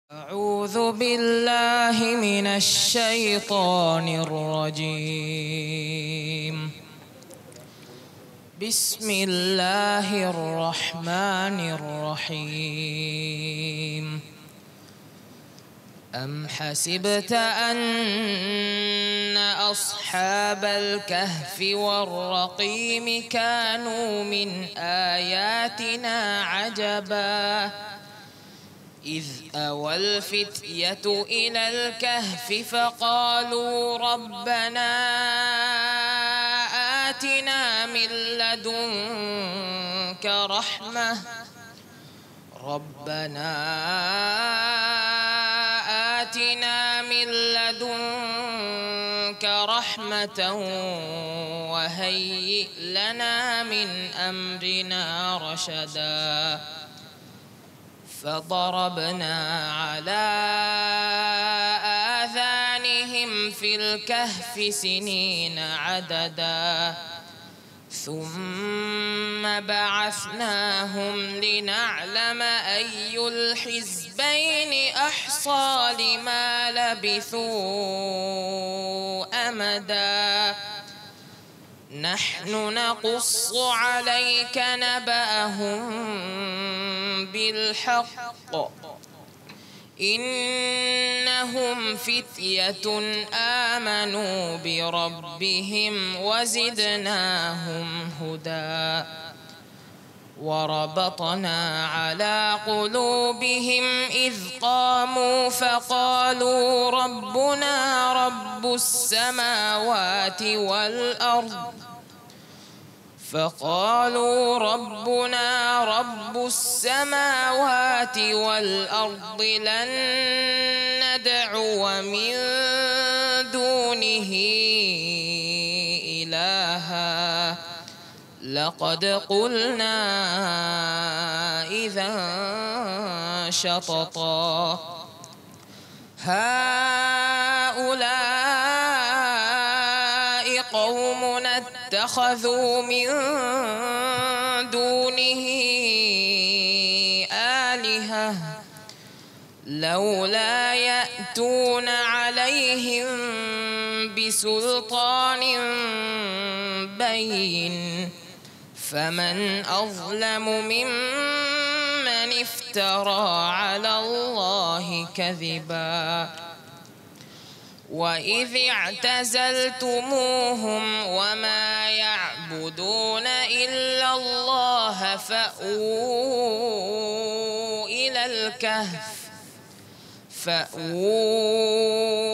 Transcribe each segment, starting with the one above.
أعوذ بالله من الشيطان الرجيم. بسم الله الرحمن الرحيم. أم حسبت أن أصحاب الكهف والرقيم كانوا من آياتنا عجبا إذ أوى الفتية إلى الكهف فقالوا ربنا آتنا من لدنك رحمة وهيئ لنا من أمرنا رشدا فضربنا على آذانهم في الكهف سنين عددا ثم بعثناهم لنعلم أي الحزبين أحصى لما لبثوا أمدا نحن نقص عليك نبأهم بالحق إنهم فتية آمنوا بربهم وزدناهم هدى وربطنا على قلوبهم إذ قاموا فقالوا ربنا رب السماوات والأرض لن ندعو من دونه إلها لقد قلنا إذا شططا هؤلاء قومنا اتخذوا من دونه آلهة لولا يأتون عليهم بسلطان بين فمن أظلم ممن افترى على الله كذبا وإذ اعتزلتموهم وما يعبدون إلا الله فأووا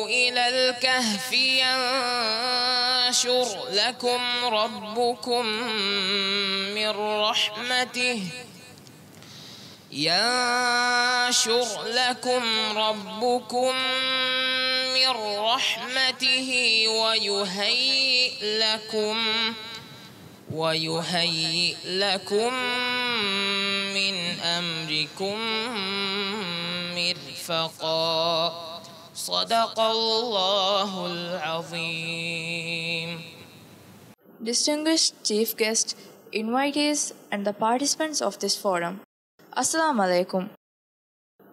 إلى الكهف ينشر لكم ربكم من رحمته ويهيئ لكم من أمركم مرفقا صدق الله العظيم. Distinguished chief guests, invitees, and the participants of this forum, Assalamu alaikum.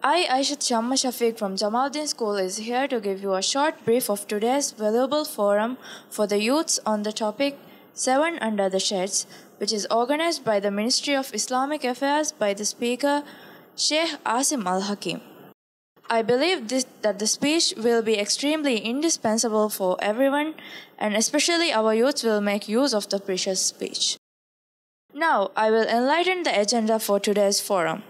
I, Aisha Shamma Shafiq from Maldives School, is here to give you a short brief of today's valuable forum for the youths on the topic 7 Under the Shades, which is organized by the Ministry of Islamic Affairs by the speaker Shaikh Assim Al-Hakeem. I believe that the speech will be extremely indispensable for everyone, and especially our youths will make use of the precious speech. Now, I will enlighten the agenda for today's forum.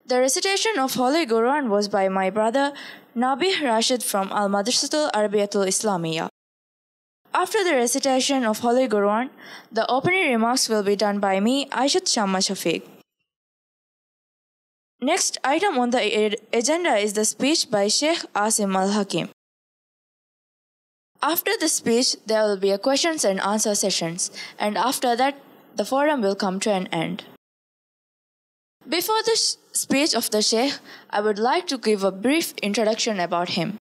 The recitation of Holy Quran was by my brother Nabih Rashid from Al-Madrasatul Arabiyatul Islamiyya. After the recitation of Holy Quran, the opening remarks will be done by me, Aisha Shamma Shafiq. Next item on the agenda is the speech by Shaikh Assim Al-Hakeem. After the speech, there will be a questions and answer sessions, and after that, the forum will come to an end. Before the speech of the Shaikh, I would like to give a brief introduction about him.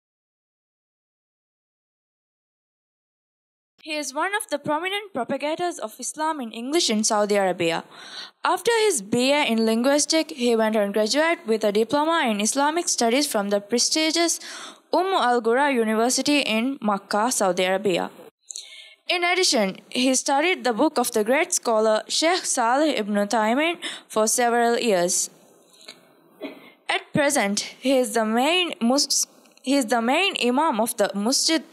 He is one of the prominent propagators of Islam in English in Saudi Arabia. After his BA in linguistics, he went on graduate with a diploma in Islamic studies from the prestigious Al-Ghura University in Makkah, Saudi Arabia. In addition, he studied the book of the great scholar Shaikh Salih ibn Taymiyyah for several years. At present, he is the main imam of the masjid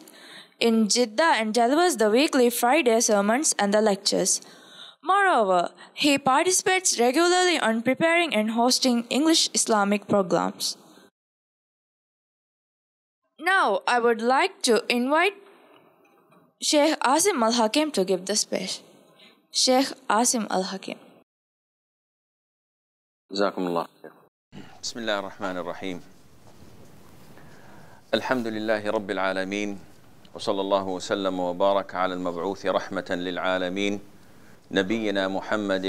in Jeddah and delivers the weekly Friday sermons and the lectures. Moreover, he participates regularly on preparing and hosting English Islamic programs. Now, I would like to invite Shaikh Assim Al-Hakeem to give the speech. Shaikh Assim Al-Hakeem. جزاكم الله خير. بسم الله الرحمن الرحيم. الحمد لله رب العالمين وصلى الله وسلم وبارك على المبعوث رحمة للعالمين نبينا محمد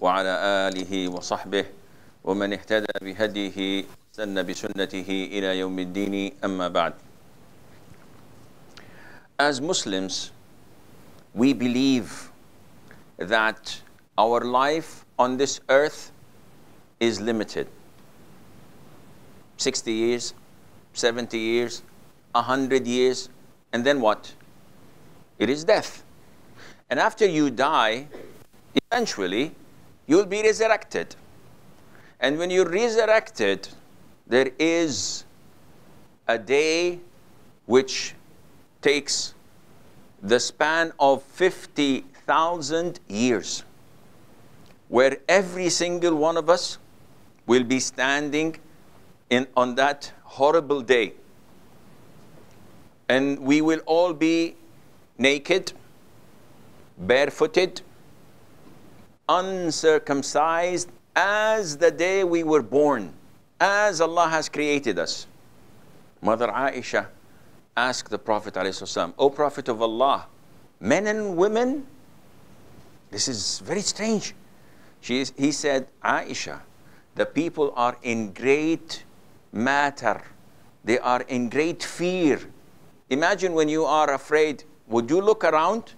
وعلى آله وصحبه ومن اهتدى بهديه سن بسنته إلى يوم الدين أما بعد. As Muslims, we believe that our life on this earth is limited. 60 years, 70 years, 100 years, and then what? It is death. And after you die, eventually, you'll be resurrected. And when you're resurrected, there is a day which takes the span of 50,000 years, where every single one of us will be standing on that horrible day. And we will all be naked, barefooted, uncircumcised as the day we were born, as Allah has created us. Mother Aisha asked the Prophet ﷺ, O Prophet of Allah, men and women, this is very strange. He said, Aisha, the people are in great matter. They are in great fear. Imagine when you are afraid, would you look around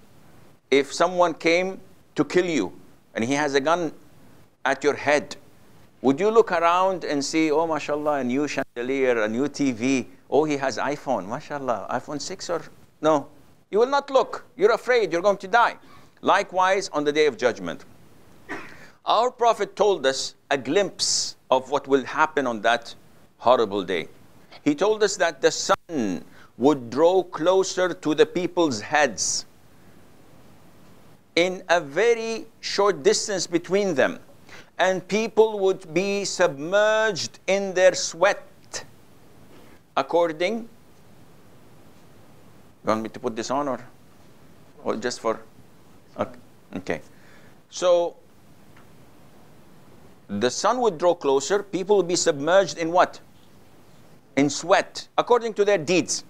if someone came to kill you and he has a gun at your head? Would you look around and see, oh, mashallah, a new chandelier, a new TV, oh, he has iPhone, mashallah, iPhone 6 or? No, you will not look. You're afraid, you're going to die. Likewise, on the Day of Judgment. Our Prophet told us a glimpse of what will happen on that horrible day. He told us that the sun would draw closer to the people's heads in a very short distance between them, and people would be submerged in their sweat. According, you want me to put this on or just for, okay. So, the sun would draw closer, people would be submerged in what? In sweat, according to their deeds.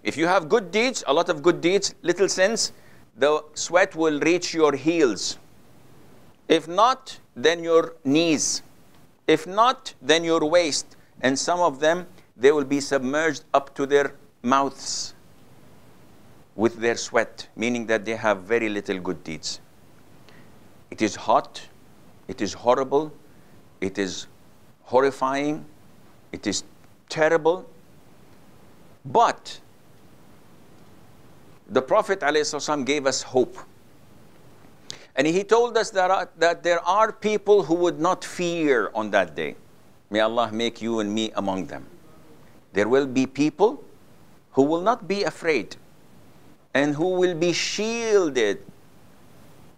If you have good deeds, a lot of good deeds, little sins, the sweat will reach your heels. If not, then your knees. If not, then your waist. And some of them, they will be submerged up to their mouths with their sweat, meaning that they have very little good deeds. It is hot, it is horrible, it is horrifying, it is terrible. But the Prophet ﷺ gave us hope. And he told us that there are people who would not fear on that day. May Allah make you and me among them. There will be people who will not be afraid and who will be shielded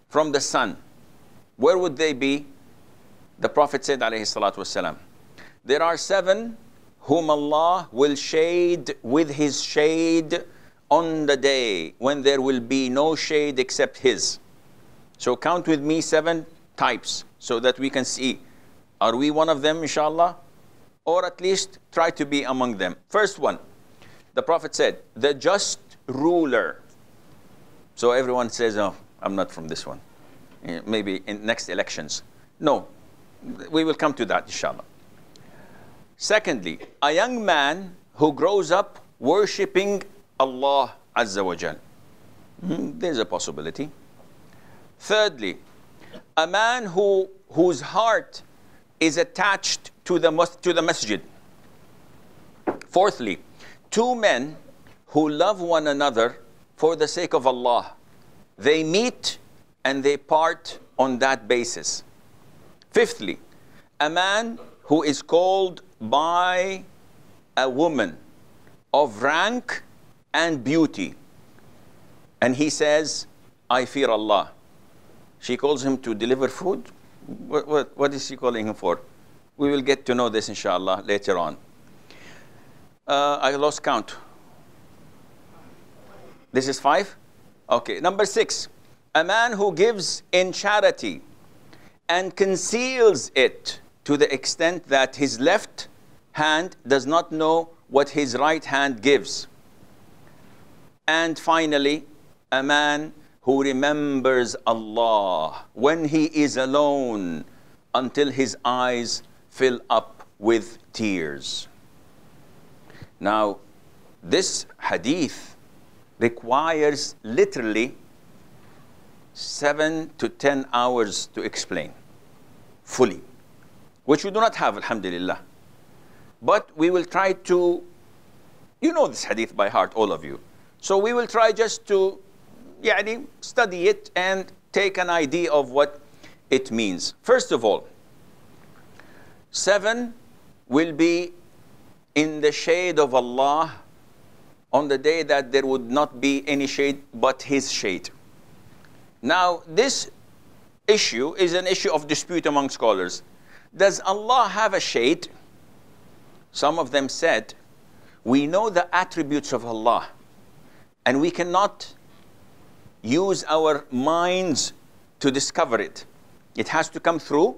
from the sun. Where would they be? The Prophet said, alayhi salatu wasalam, there are 7 whom Allah will shade with His shade on the day when there will be no shade except His. So count with me 7 types so that we can see, are we one of them, inshallah? Or at least try to be among them. First one, the Prophet said, the just ruler. So everyone says, oh, I'm not from this one. Maybe in next elections. No, we will come to that, inshallah. Secondly, a young man who grows up worshipping Allah Azza wa Jal. There's a possibility. Thirdly, a man whose heart is attached to the masjid. Fourthly, two men who love one another for the sake of Allah. They meet and they part on that basis. Fifthly, a man who is called by a woman of rank and beauty, and he says, I fear Allah. She calls him to deliver food. What is she calling him for? We will get to know this inshallah later on. I lost count. This is 5? Okay, number 6. A man who gives in charity and conceals it to the extent that his left hand does not know what his right hand gives. And finally, a man who remembers Allah when he is alone until his eyes fill up with tears. Now, this hadith requires literally 7 to 10 hours to explain fully, which we do not have, alhamdulillah. But we will try to, you know this hadith by heart, all of you. So we will try just to study it and take an idea of what it means. First of all, 7 will be in the shade of Allah on the day that there would not be any shade but His shade. Now, this issue is an issue of dispute among scholars. Does Allah have a shade? Some of them said, we know the attributes of Allah, and we cannot use our minds to discover it. It has to come through.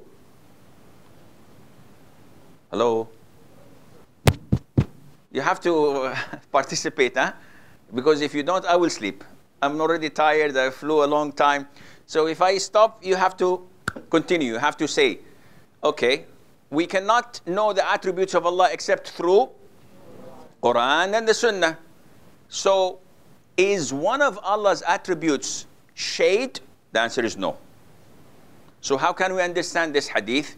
Hello? You have to participate, huh? Because if you don't, I will sleep. I'm already tired, I flew a long time. So if I stop, you have to continue. You have to say, okay, we cannot know the attributes of Allah except through Quran and the Sunnah. So, is one of Allah's attributes shade? The answer is no. So how can we understand this hadith?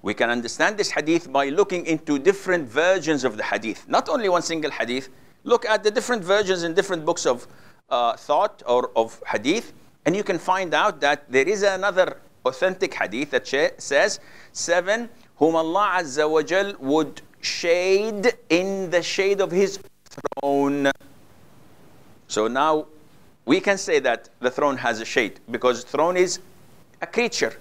We can understand this hadith by looking into different versions of the hadith. Not only one single hadith. Look at the different versions in different books of thought or of hadith, and you can find out that there is another authentic hadith that says 7 whom Allah Azza wa Jal would shade in the shade of His throne. So now we can say that the throne has a shade because throne is a creature.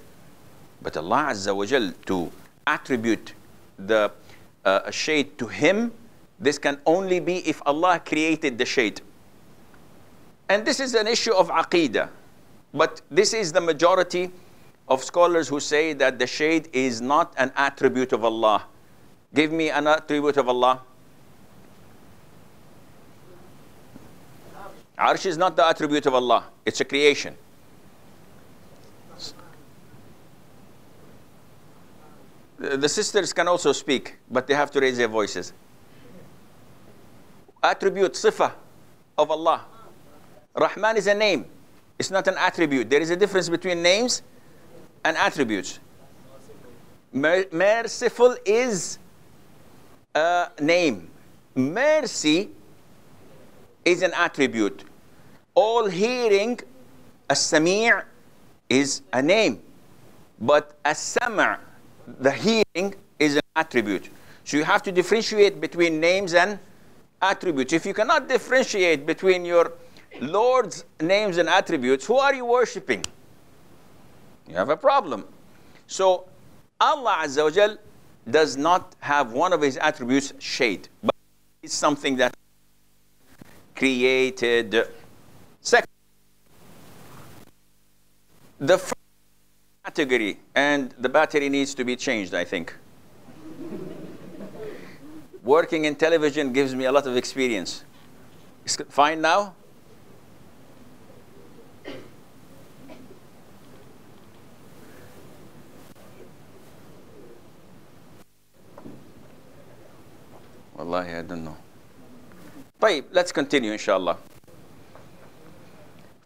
But Allah Azza wa Jal, to attribute the shade to Him, this can only be if Allah created the shade. And this is an issue of aqeedah. But this is the majority of scholars who say that the shade is not an attribute of Allah. Give me an attribute of Allah. Arsh is not the attribute of Allah. It's a creation. The sisters can also speak, but they have to raise their voices. Attribute, sifa of Allah. Rahman is a name. It's not an attribute. There is a difference between names and attributes. Merciful is a name. Mercy is an attribute. All hearing, as-sami' is a name. But as-sam' the hearing is an attribute. So you have to differentiate between names and attributes. If you cannot differentiate between your Lord's names and attributes, who are you worshipping? You have a problem. So Allah Azza wa Jal does not have one of His attributes shade, but it's something that created. Second, the first category, and the battery needs to be changed, I think. Working in television gives me a lot of experience. Is it fine now? Wallahi, I don't know. طيب, let's continue inshallah.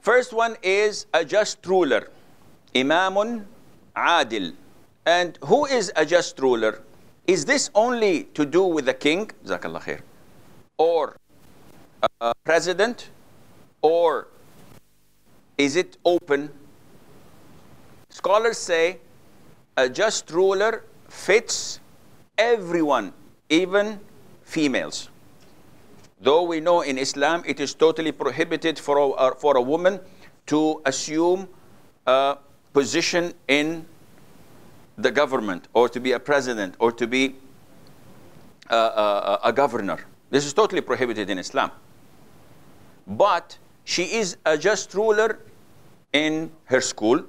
First one is a just ruler. Imamun adil. And who is a just ruler? Is this only to do with the king? Jazakallah khair. Or a president? Or is it open? Scholars say a just ruler fits everyone, even females. Though we know in Islam it is totally prohibited for a woman to assume a position in the government, or to be a president, or to be a governor. This is totally prohibited in Islam. But she is a just ruler in her school.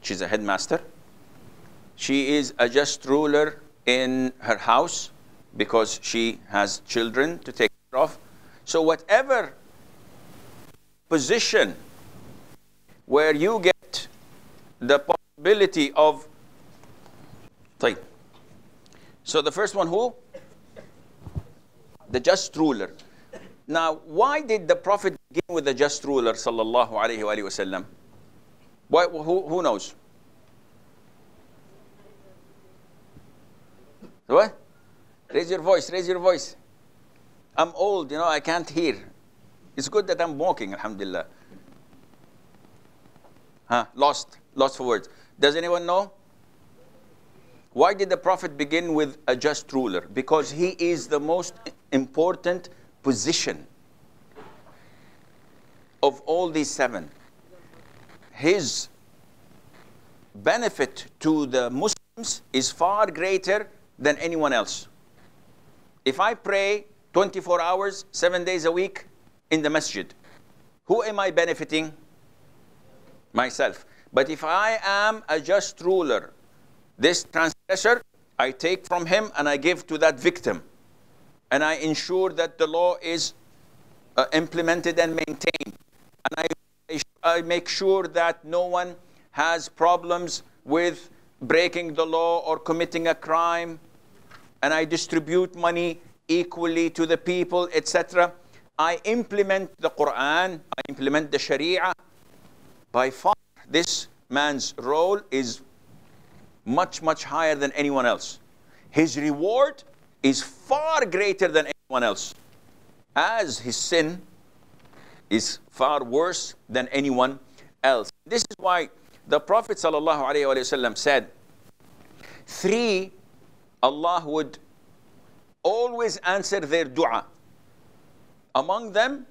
She's a headmaster. She is a just ruler in her house because she has children to take care of. So whatever position where you get the possibility of... So the first one, who? The just ruler. Now, why did the Prophet begin with the just ruler, sallallahu alayhi wa sallam? Why, who knows? What? Raise your voice, raise your voice. I'm old, I can't hear. It's good that I'm walking, alhamdulillah. Lost for words. Does anyone know? Why did the Prophet begin with a just ruler? Because he is the most important position of all these seven. His benefit to the Muslims is far greater than anyone else. If I pray 24 hours, 7 days a week in the masjid, who am I benefiting? Myself. But if I am a just ruler, this transgressor, I take from him and I give to that victim. And I ensure that the law is implemented and maintained. And I make sure that no one has problems with breaking the law or committing a crime. And I distribute money equally to the people, etc. I implement the Quran, I implement the Sharia. By far, this man's role is much, much higher than anyone else. His reward is far greater than anyone else, as his sin is far worse than anyone else. This is why the Prophet ﷺ said, 3, Allah would always answer their dua. Among them,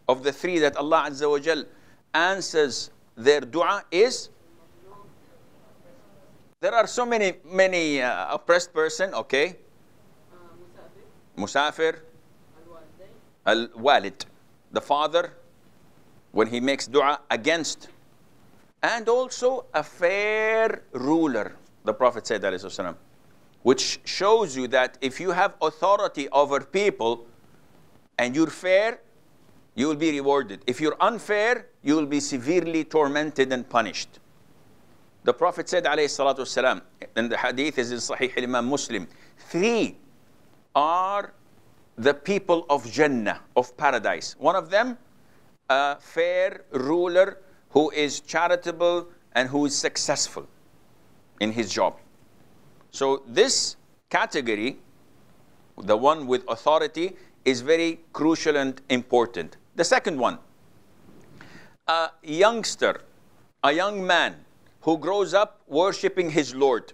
of the 3 that Allah Azza wa Jal answers their dua is, there are so many oppressed person, okay? Musafir, al-walid, the father, when he makes dua against, and also a fair ruler, the Prophet said, alayhi wasallam, which shows you that if you have authority over people and you're fair, you will be rewarded. If you're unfair, you will be severely tormented and punished. The Prophet said, alayhi salatu wasalam, and the hadith is in Sahih Imam Muslim, 3 are the people of Jannah, of paradise. One of them, a fair ruler who is charitable and who is successful in his job. So this category, the one with authority, is very crucial and important. The second one, a youngster, a young man who grows up worshipping his Lord.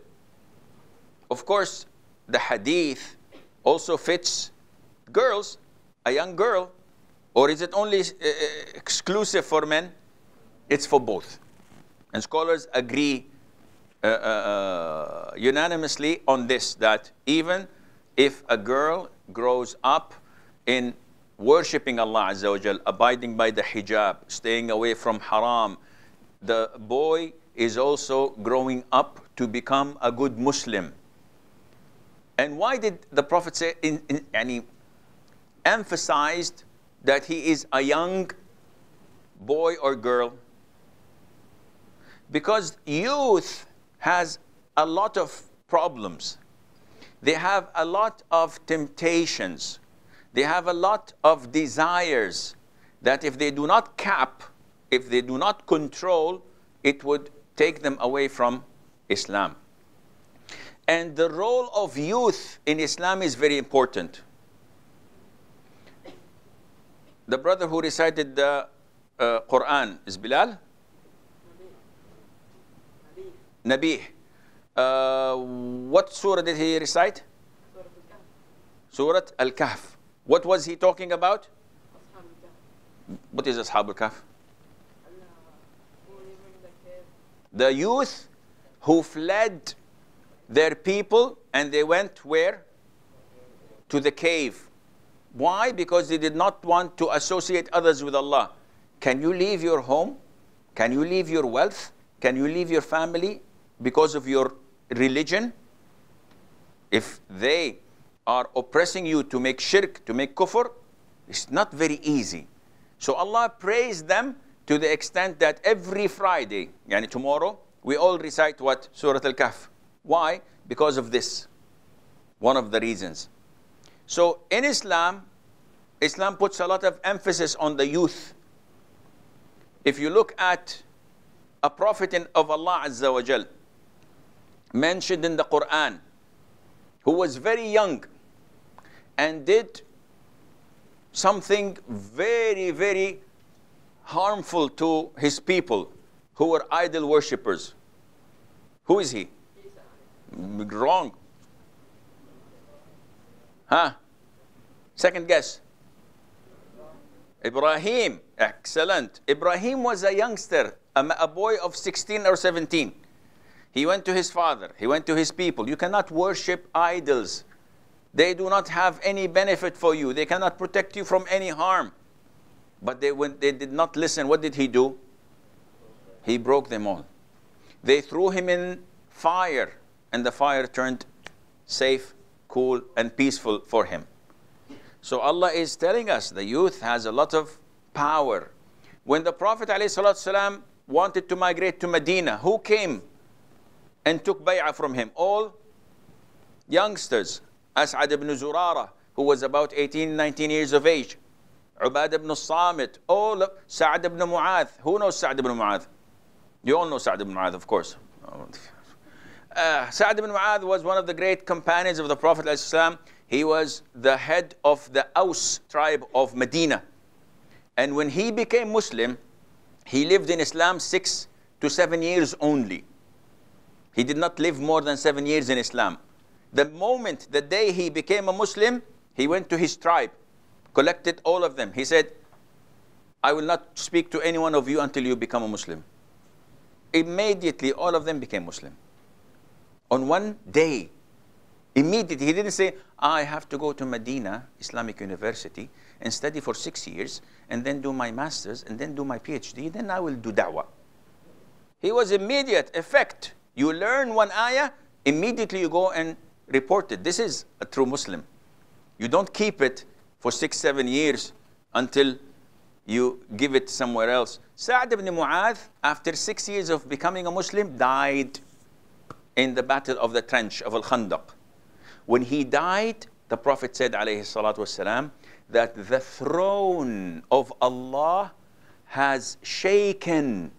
Of course, the hadith also fits girls, a young girl, or is it only exclusive for men? It's for both. And scholars agree unanimously on this, that even if a girl grows up in worshipping Allah Azza wa Jal, abiding by the hijab, staying away from haram, the boy is also growing up to become a good Muslim. And why did the Prophet say, and he emphasized that he is a young boy or girl? Because youth has a lot of problems. They have a lot of temptations. They have a lot of desires that if they do not cap, if they do not control, it would take them away from Islam. And the role of youth in Islam is very important. The brother who recited the Quran is Bilal? Nabih. What surah did he recite? Surah Al-Kahf. What was he talking about? What is Ashab Al-Kahf? The youth who fled their people and they went where? To the cave. Why? Because they did not want to associate others with Allah. Can you leave your home? Can you leave your wealth? Can you leave your family because of your religion? If they are oppressing you to make shirk, to make kufr, it's not very easy. So Allah praised them to the extent that every Friday, yani tomorrow, we all recite what? Surah Al-Kahf. Why? Because of this. One of the reasons. So in Islam, Islam puts a lot of emphasis on the youth. If you look at a prophet of Allah Azza wa Jal, mentioned in the Quran, who was very young and did something very, very harmful to his people who were idol worshippers. Who is he? Wrong. Huh? Second guess. Ibrahim. Excellent. Ibrahim was a youngster, a boy of 16 or 17. He went to his father. He went to his people. You cannot worship idols. They do not have any benefit for you. They cannot protect you from any harm. But when they did not listen, what did he do? He broke them all. They threw him in fire, and the fire turned safe, cool, and peaceful for him. So Allah is telling us the youth has a lot of power. When the Prophet ﷺ wanted to migrate to Medina, who came and took bay'ah from him? All youngsters. As'ad ibn Zurara, who was about 18, 19 years of age. Ubad ibn Samit, all of Sa'ad ibn Mu'adh. Who knows Sa'ad ibn Mu'adh? You all know Sa'ad ibn Mu'adh, of course. Sa'ad ibn Mu'adh was one of the great companions of the Prophet ﷺ. He was the head of the Aus tribe of Medina. And when he became Muslim, he lived in Islam 6 to 7 years only. He did not live more than 7 years in Islam. The day he became a Muslim, he went to his tribe, collected all of them. He said, I will not speak to any one of you until you become a Muslim. Immediately, all of them became Muslim. On one day, immediately. He didn't say, I have to go to Medina Islamic University and study for 6 years and then do my master's and then do my PhD, then I will do da'wah. He was immediate effect. You learn one ayah, immediately you go and report it. This is a true Muslim. You don't keep it for 6, 7 years until you give it somewhere else. Sa'ad ibn Mu'adh, after 6 years of becoming a Muslim, died in the battle of the trench of Al-Khandaq. When he died, the Prophet said, alayhi salatu wasalam, that the throne of Allah has shaken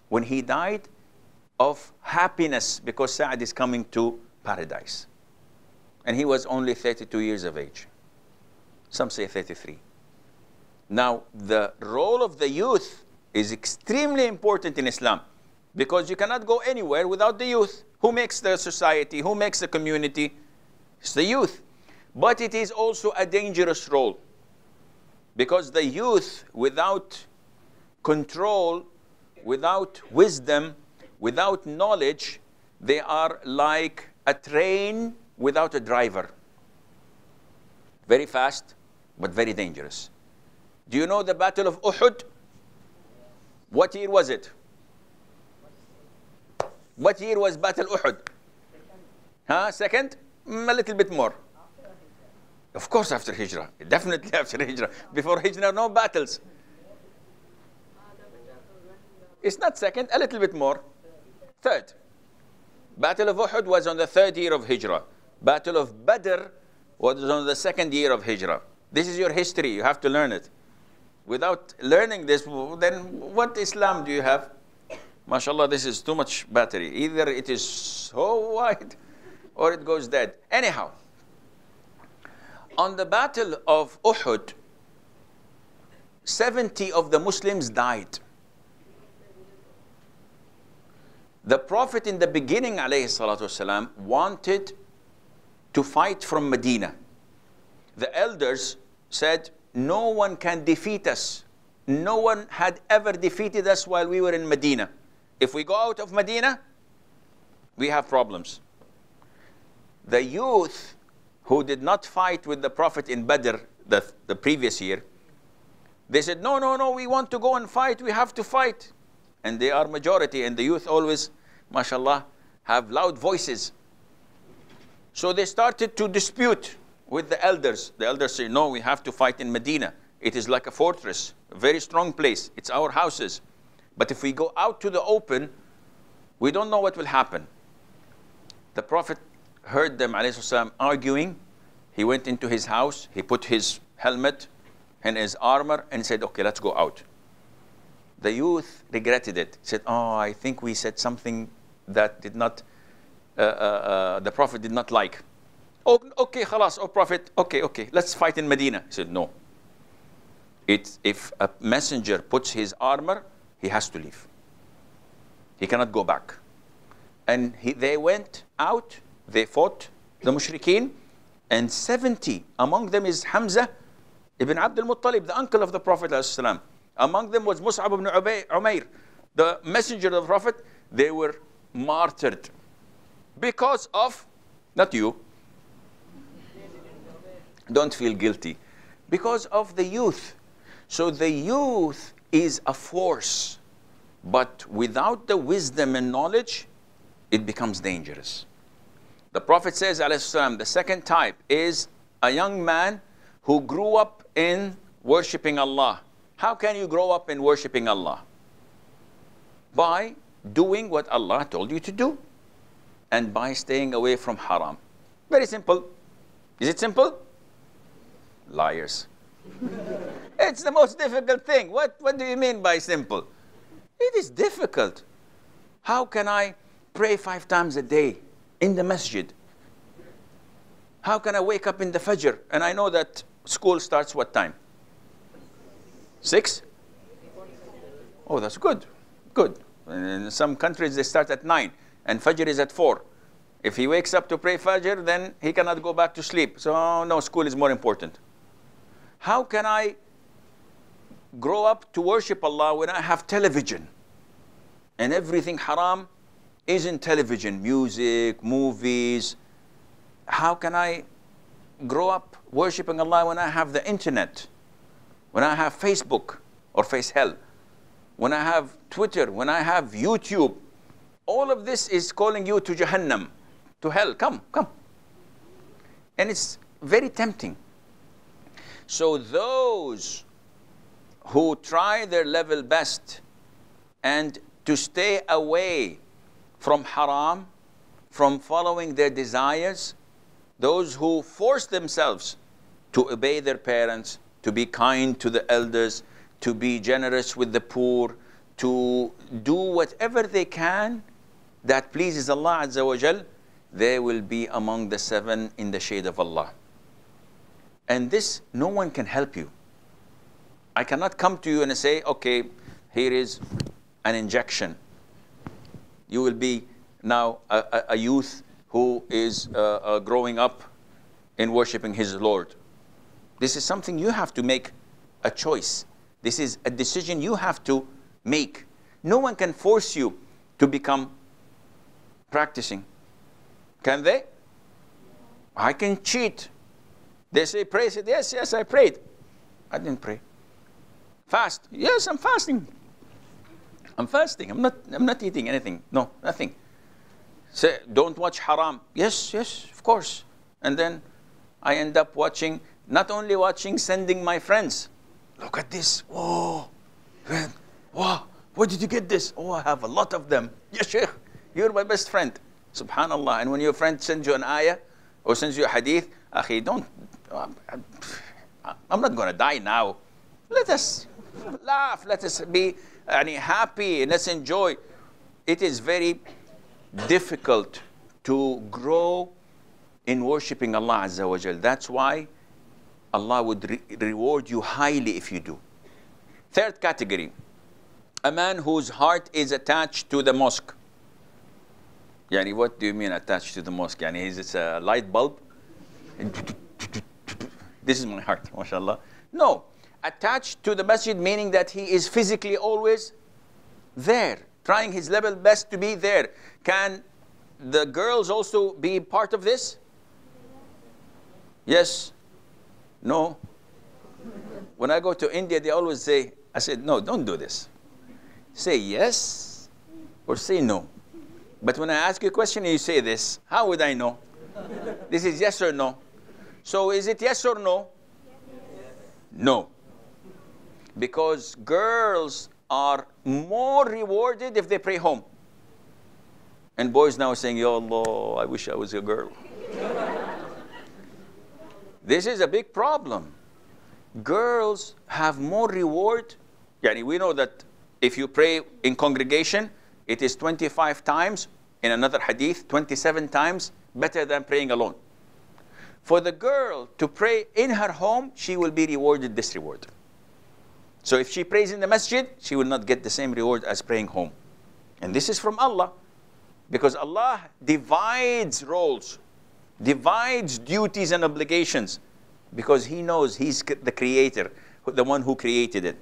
when he died of happiness because Sa'ad is coming to paradise. And he was only 32 years of age. Some say 33. Now, the role of the youth is extremely important in Islam because you cannot go anywhere without the youth. Who makes the society? Who makes the community? It's the youth. But it is also a dangerous role because the youth, without control, without wisdom, without knowledge, they are like a train without a driver. Very fast, but very dangerous. Do you know the Battle of Uhud? What year was it? What year was Battle Uhud? Huh? Second? A little bit more. Of course after Hijrah. Definitely after Hijrah. Before Hijrah, no battles. It's not second, a little bit more. Third. Battle of Uhud was on the 3rd year of Hijrah. Battle of Badr was on the 2nd year of Hijrah. This is your history. You have to learn it. Without learning this, then what Islam do you have? MashaAllah, this is too much battery. Either it is so wide or it goes dead. Anyhow, on the Battle of Uhud, 70 of the Muslims died. The Prophet in the beginning, alayhi salatu wasalam, wanted to fight from Medina. The elders said, no one can defeat us. No one had ever defeated us while we were in Medina. If we go out of Medina, we have problems. The youth who did not fight with the Prophet in Badr the previous year, they said, no, no, no, we want to go and fight. We have to fight. And they are majority, and the youth always, mashallah, have loud voices. So they started to dispute with the elders. The elders say, no, we have to fight in Medina. It is like a fortress, a very strong place. It's our houses. But if we go out to the open, we don't know what will happen. The Prophet heard them, alayhi salam, arguing. He went into his house. He put his helmet and his armor and said, okay, let's go out. The youth regretted it. Said, oh, I think we said something that did not, the Prophet did not like. Oh, okay, khalas, oh Prophet, okay, let's fight in Medina. He said, no. If a messenger puts his armor, he has to leave. He cannot go back. And they went out, they fought the mushrikeen, and 70, among them is Hamza ibn Abdul Muttalib, the uncle of the Prophet ﷺ. Among them was Mus'ab ibn Umayr, the messenger of the Prophet. They were martyred because of, not you, don't feel guilty, because of the youth. So the youth is a force, but without the wisdom and knowledge, it becomes dangerous. The Prophet says, alayhi salam, the second type is a young man who grew up in worshipping Allah. How can you grow up in worshipping Allah? By doing what Allah told you to do, and by staying away from haram. Very simple. Is it simple? Liars. It's the most difficult thing. What do you mean by simple? It is difficult. How can I pray 5 times a day in the masjid? How can I wake up in the Fajr? And I know that school starts what time? 6? Oh, that's good. Good. In some countries, they start at 9, and Fajr is at 4. If he wakes up to pray Fajr, then he cannot go back to sleep. So, no, school is more important. How can I grow up to worship Allah when I have television? And everything haram is in television, music, movies. How can I grow up worshiping Allah when I have the internet? When I have Facebook or Face Hell? When I have Twitter? When I have YouTube? All of this is calling you to Jahannam, to hell. Come. And it's very tempting. So those who try their level best and to stay away from haram, from following their desires, those who force themselves to obey their parents, to be kind to the elders, to be generous with the poor, to do whatever they can that pleases Allah Azza wa Jal, they will be among the 7 in the shade of Allah. And this, no one can help you. I cannot come to you and say, okay, here is an injection. You will be now a youth who is growing up in worshiping his Lord. This is something you have to make a choice. This is a decision you have to make. No one can force you to become practicing. Can they? I can cheat. They say, pray. I said, yes, I prayed. I didn't pray. Fast. Yes, I'm fasting. I'm fasting. I'm not eating anything. No, nothing. Say, don't watch haram. Yes, of course. And then I end up watching, not only watching, sending my friends. Look at this. Whoa. Wow. Where did you get this? Oh, I have a lot of them. Yes, Sheikh. You're my best friend. Subhanallah. And when your friend sends you an ayah or sends you a hadith, akhi, don't, I'm not going to die now. Let us laugh, let us be happy, and let's enjoy. It is very difficult to grow in worshipping Allah Azza wa Jal. That's why Allah would reward you highly if you do. Third category, a man whose heart is attached to the mosque. Yani, what do you mean attached to the mosque? Yani, is it a light bulb? This is my heart, mashallah. No, attached to the masjid meaning that he is physically always there, trying his level best to be there. Can the girls also be part of this? Yes? No? When I go to India, they always say, I said, no, don't do this. Say yes or say no. But when I ask you a question and you say this, how would I know? This is yes or no. So is it yes or no? No. Because girls are more rewarded if they pray home. And boys now are saying, Ya Allah, I wish I was a girl. This is a big problem. Girls have more reward. Yani, we know that if you pray in congregation, it is 25 times, in another hadith, 27 times better than praying alone. For the girl to pray in her home, she will be rewarded this reward. So if she prays in the masjid, she will not get the same reward as praying home. And this is from Allah. Because Allah divides roles, divides duties and obligations. Because He knows He's the creator, the one who created it.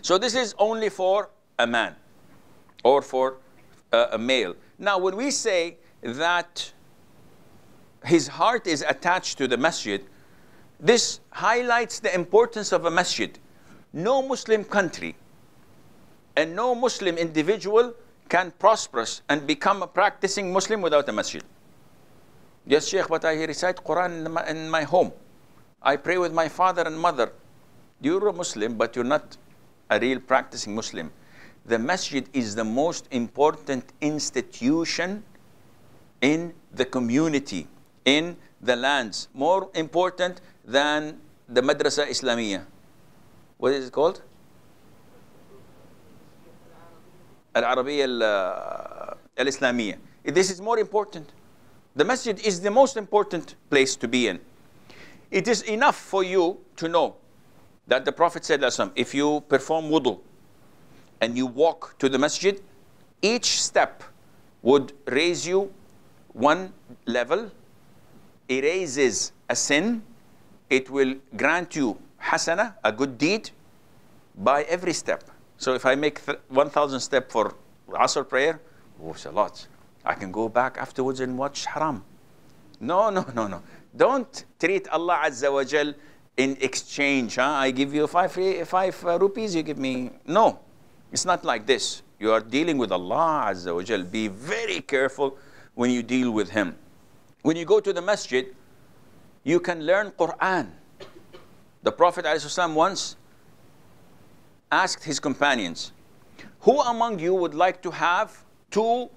So this is only for a man or for a male. Now when we say that his heart is attached to the masjid, this highlights the importance of a masjid. No Muslim country and no Muslim individual can prosper and become a practicing Muslim without a masjid. Yes, Sheikh, but I recite Quran in my home. I pray with my father and mother. You're a Muslim, but you're not a real practicing Muslim. The masjid is the most important institution in the community, in the lands. More important than the Madrasa Islamiyah. What is it called? Al-Arabiya Al-Islamiyah. This is more important. The masjid is the most important place to be in. It is enough for you to know that the Prophet said, if you perform wudu and you walk to the masjid, each step would raise you one level, erases a sin, it will grant you hasana, a good deed, by every step. So if I make 1,000 steps for Asr prayer, it's a lot. I can go back afterwards and watch haram. No. Don't treat Allah Azza wa Jal in exchange. I give you five rupees, you give me. No, it's not like this. You are dealing with Allah Azza wa Jal. Be very careful when you deal with Him. When you go to the masjid, you can learn Quran. The Prophet ﷺ once asked his companions, who among you would like to have 2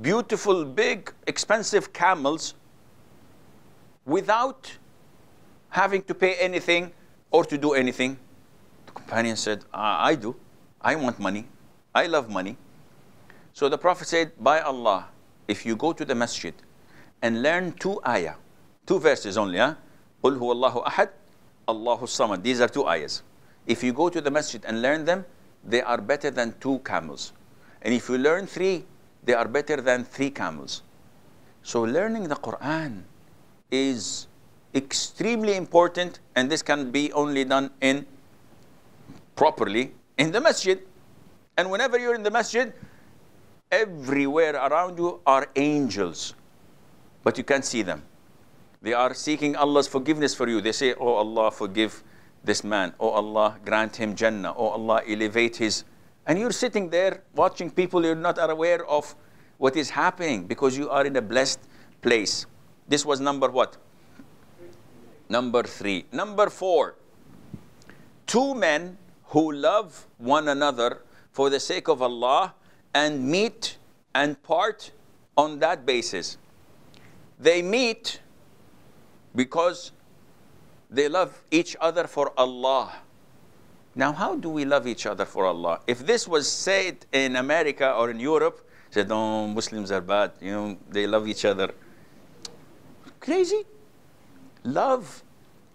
beautiful, big, expensive camels without having to pay anything or to do anything? The companion said, I do. I want money. I love money. So the Prophet said, by Allah, if you go to the masjid and learn 2 ayah, 2 verses only, قُلْ هُوَ اللَّهُ أَحَدٌ اللَّهُ الصَّمَدُ. These are 2 ayahs. If you go to the masjid and learn them, they are better than 2 camels. And if you learn 3, they are better than 3 camels. So learning the Quran is extremely important, and this can be only done properly in the masjid. And whenever you're in the masjid, everywhere around you are angels, but you can't see them. They are seeking Allah's forgiveness for you. They say, oh Allah, forgive this man. Oh Allah, grant him Jannah. Oh Allah, elevate his. And you're sitting there watching people, you're not aware of what is happening because you are in a blessed place. This was number what? Number 3. Number 4. 2 men who love one another for the sake of Allah and meet and part on that basis. They meet because they love each other for Allah. Now, how do we love each other for Allah? If this was said in America or in Europe, said, oh, Muslims are bad, you know, they love each other. Crazy. Love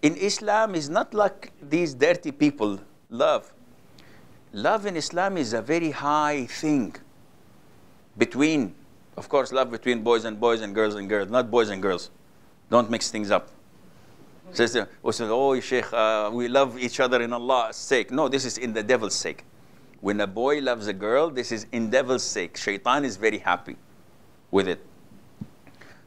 in Islam is not like these dirty people love. Love in Islam is a very high thing. Between, of course, love between boys and girls and girls, not boys and girls. Don't mix things up. Says, oh, Shaykh, we love each other in Allah's sake. No, this is in the devil's sake. When a boy loves a girl, this is in devil's sake. Shaitan is very happy with it.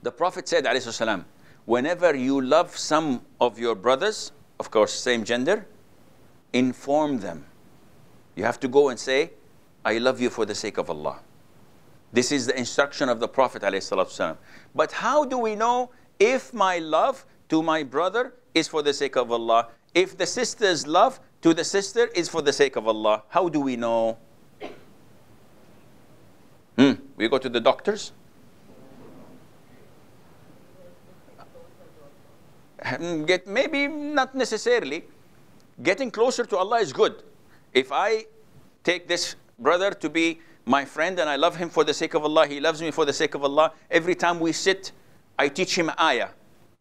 The Prophet said, alayhi salam, whenever you love some of your brothers, of course, same gender, inform them. You have to go and say, I love you for the sake of Allah. This is the instruction of the Prophet ﷺ. But how do we know if my love to my brother is for the sake of Allah? If the sister's love to the sister is for the sake of Allah, how do we know? We go to the doctors? Maybe not necessarily. Getting closer to Allah is good. If I take this brother to be my friend and I love him for the sake of Allah, he loves me for the sake of Allah, every time we sit, I teach him ayah.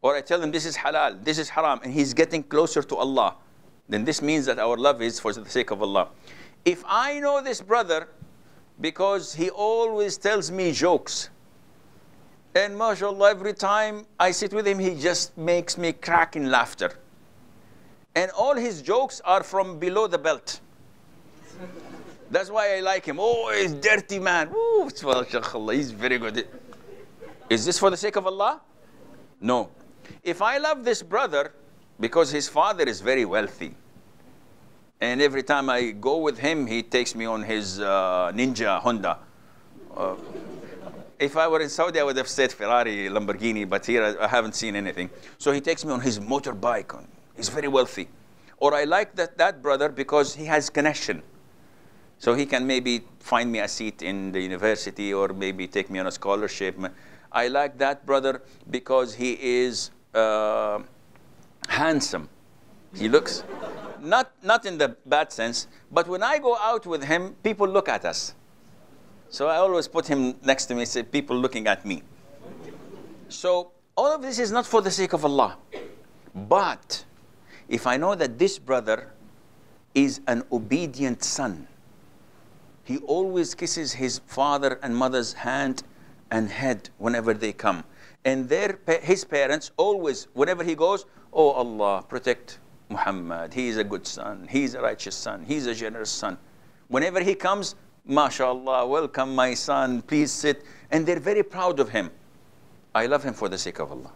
Or I tell him this is halal, this is haram, and he's getting closer to Allah, then this means that our love is for the sake of Allah. If I know this brother because he always tells me jokes, and mashallah, every time I sit with him, he just makes me crack in laughter. And all his jokes are from below the belt. That's why I like him. Oh, he's dirty man. Ooh, he's very good. Is this for the sake of Allah? No. If I love this brother because his father is very wealthy, and every time I go with him, he takes me on his Ninja Honda. If I were in Saudi, I would have said Ferrari, Lamborghini, but here I haven't seen anything. So he takes me on his motorbike. He's very wealthy. Or I like that brother because he has connection. So he can maybe find me a seat in the university or maybe take me on a scholarship. I like that brother because he is handsome. He looks, not in the bad sense, but when I go out with him, people look at us. So I always put him next to me, say, people looking at me. So all of this is not for the sake of Allah. But if I know that this brother is an obedient son, he always kisses his father and mother's hand and head whenever they come. And his parents always, whenever he goes, oh Allah, protect Muhammad. He is a good son. He is a righteous son. He is a generous son. Whenever he comes, MashaAllah, welcome my son, please sit. And they're very proud of him. I love him for the sake of Allah,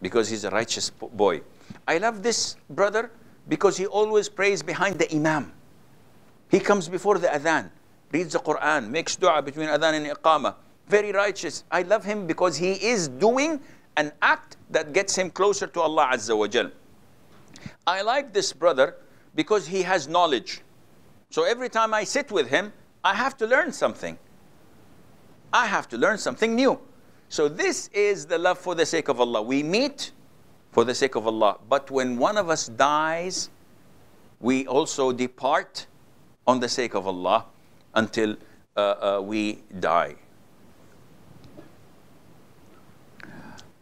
because he's a righteous boy. I love this brother because he always prays behind the imam. He comes before the adhan, reads the Quran, makes dua between adhan and iqamah. Very righteous. I love him because he is doing an act that gets him closer to Allah Azza wa Jal. I like this brother because he has knowledge. So every time I sit with him, I have to learn something. I have to learn something new. So this is the love for the sake of Allah. We meet for the sake of Allah. But when one of us dies, we also depart on the sake of Allah until we die.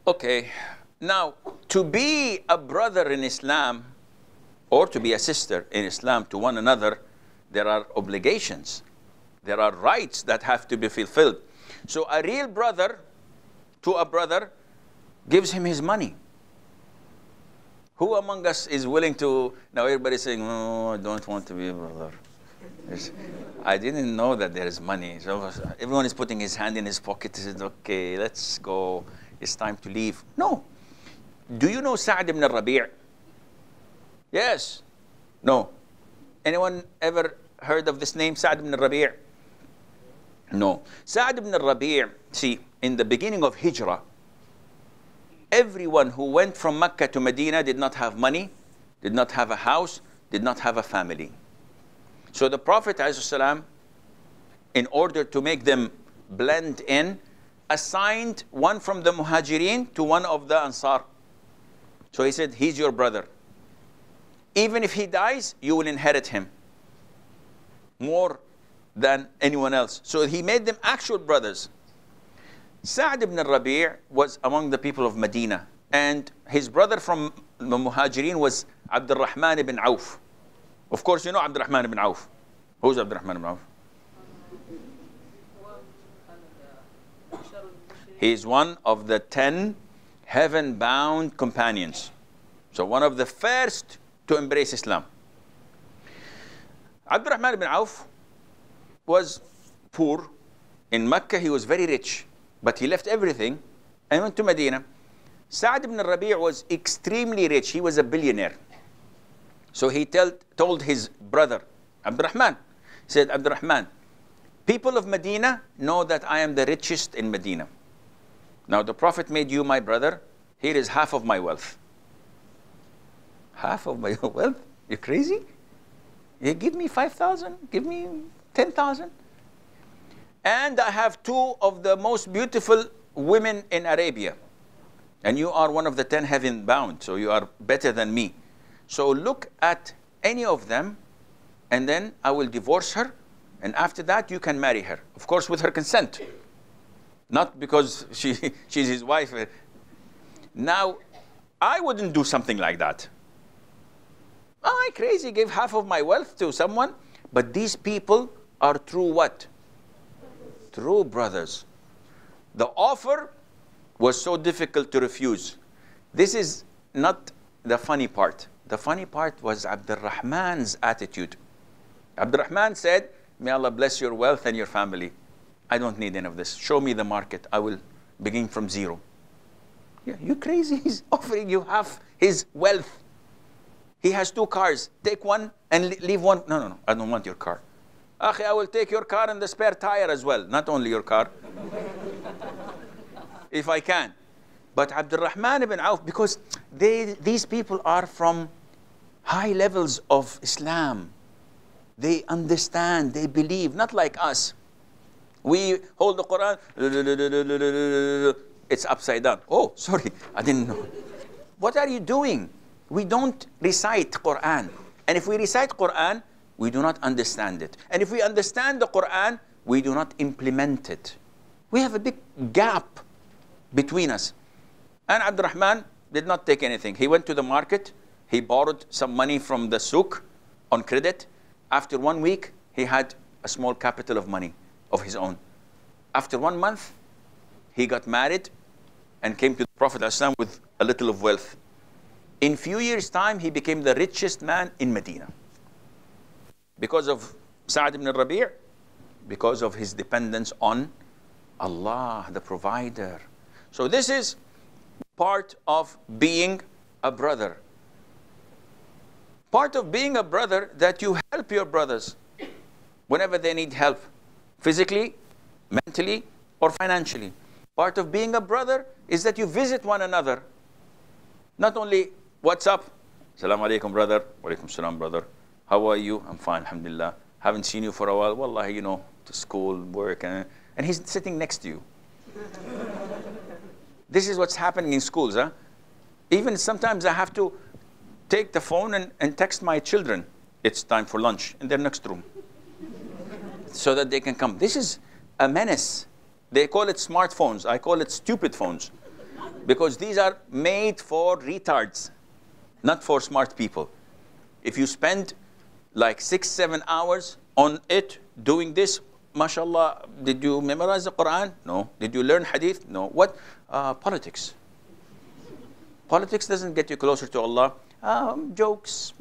Okay, now to be a brother in Islam or to be a sister in Islam to one another, there are obligations. There are rights that have to be fulfilled. So a real brother to a brother gives him his money. Who among us is willing to, now everybody's saying, oh, I don't want to be a brother. I didn't know that there is money. So everyone is putting his hand in his pocket. He says, okay, let's go. It's time to leave. No. Do you know Sa'd ibn al-Rabi'? Yes. No. Anyone ever heard of this name, Sa'd ibn al-Rabi'? No. Sa'd ibn al-Rabi', see, in the beginning of Hijrah, everyone who went from Mecca to Medina did not have money, did not have a house, did not have a family. So the Prophet ﷺ, in order to make them blend in, assigned one from the Muhajirin to one of the Ansar. So he said, he's your brother. Even if he dies, you will inherit him more than anyone else. So he made them actual brothers. Sa'd ibn al-Rabi' was among the people of Medina, and his brother from the Muhajirin was Abdul Rahman ibn Auf. Of course, you know Abdul Rahman ibn Auf. Who's Abdul Rahman ibn Auf? He is one of the 10 heaven-bound companions. So one of the first to embrace Islam. Abdul Rahman ibn Auf was poor. In Mecca, he was very rich, but he left everything and went to Medina. Sa'd ibn al-Rabi' was extremely rich. He was a billionaire. So he told his brother, Abdul Rahman, he said, Abdul Rahman, people of Medina know that I am the richest in Medina. Now the Prophet made you my brother. Here is half of my wealth. Half of my wealth? You crazy? You give me 5,000, give me 10,000. And I have 2 of the most beautiful women in Arabia. And you are one of the 10 heaven bound, so you are better than me. So look at any of them, and then I will divorce her, and after that you can marry her. Of course, with her consent. Not because she's his wife. Now, I wouldn't do something like that. Am I crazy? Give half of my wealth to someone? But these people are true what? True brothers. The offer was so difficult to refuse. This is not the funny part. The funny part was Abdul Rahman's attitude. Abdul Rahman said, may Allah bless your wealth and your family. I don't need any of this. Show me the market. I will begin from zero. Yeah, you crazy? He's offering you half his wealth. He has 2 cars. Take one and leave one. No. I don't want your car. Akhi, I will take your car and the spare tire as well. Not only your car. If I can. But Abdul Rahman ibn Auf, because these people are from high levels of Islam. They understand, they believe, not like us. We hold the Quran, it's upside down. Oh, sorry, I didn't know. What are you doing? We don't recite Quran. And if we recite Quran, we do not understand it. And if we understand the Quran, we do not implement it. We have a big gap between us. And Abdul Rahman did not take anything. He went to the market. He borrowed some money from the souk on credit. After 1 week, he had a small capital of money of his own. After 1 month, he got married and came to the Prophet ﷺ with a little of wealth. In few years' time, he became the richest man in Medina. Because of Sa'd ibn al-Rabi', because of his dependence on Allah, the provider. So this is part of being a brother. Part of being a brother, that you help your brothers whenever they need help, physically, mentally, or financially. Part of being a brother is that you visit one another. Not only, what's up? Assalamu alaikum, brother. Wa alaikum salam, brother. How are you? I'm fine, alhamdulillah. Haven't seen you for a while. Wallahi, you know, to school, work, and he's sitting next to you. This is what's happening in schools, huh? Even sometimes I have to take the phone and text my children. It's time for lunch in their next room. So that they can come. This is a menace. They call it smartphones. I call it stupid phones. Because these are made for retards, not for smart people. If you spend like 6-7 hours on it, doing this, mashallah, did you memorize the Quran? No. Did you learn hadith? No. What? Politics. Politics doesn't get you closer to Allah. Jokes,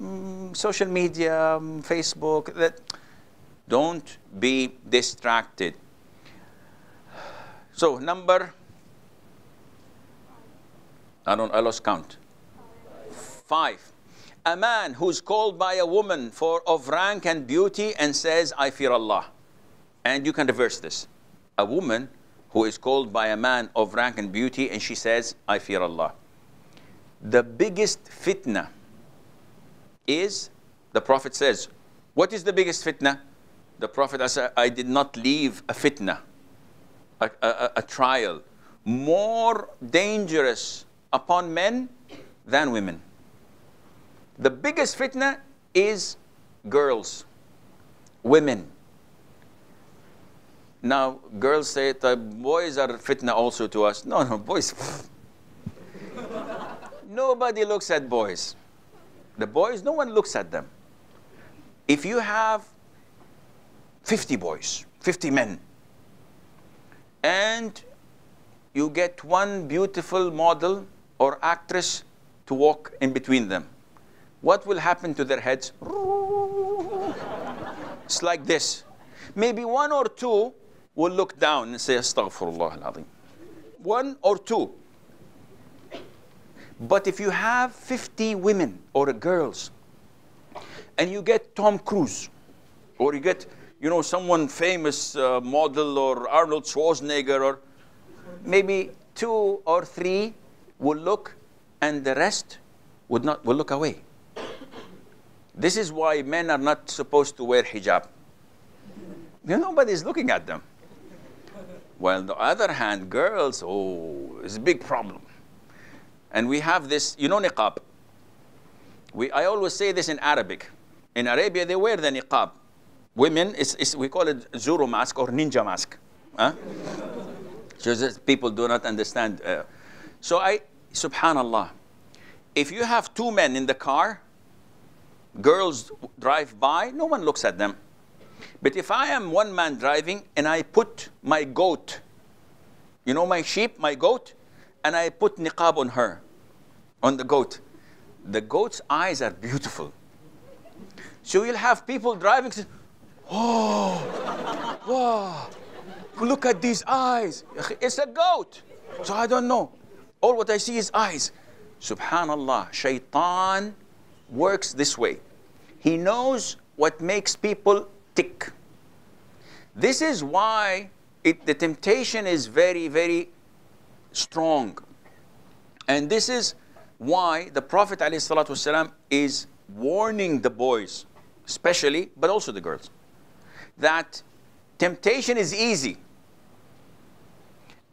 social media, Facebook. Don't be distracted. So number, I lost count. 5. A man who's called by a woman of rank and beauty and says, I fear Allah. And you can reverse this. A woman who is called by a man of rank and beauty and she says, I fear Allah. The biggest fitna is, the Prophet says, what is the biggest fitna? The Prophet said, I did not leave a fitna a trial more dangerous upon men than women. The biggest fitna is girls, women. Now, girls say the boys are fitna also to us. No, no, boys. Nobody looks at boys. The boys, no one looks at them. If you have 50 boys, 50 men, and you get one beautiful model or actress to walk in between them, what will happen to their heads? It's like this. Maybe one or two will look down and say, Astaghfirullah al-Azim. One or two. But if you have 50 women or girls, and you get Tom Cruise, or you get, you know, someone famous model, or Arnold Schwarzenegger, or maybe 2 or 3 will look, and the rest will look away. This is why men are not supposed to wear hijab. Nobody's looking at them. While on the other hand, girls, oh, it's a big problem. And we have this, you know, niqab. I always say this in Arabic. In Arabia, they wear the niqab. Women, we call it Zoro mask or ninja mask. Huh? So that people do not understand. Subhanallah, if you have 2 men in the car, girls drive by, no one looks at them. But if I am one man driving and I put my goat, you know, my sheep, my goat, and I put niqab on her, on the goat's eyes are beautiful. So you'll have people driving, say, oh, wow, look at these eyes. It's a goat. So I don't know. All what I see is eyes. Subhanallah, shaitan works this way. He knows what makes people tick. This is why the temptation is very, very strong. And this is why the Prophet ﷺ is warning the boys, especially, but also the girls, that temptation is easy.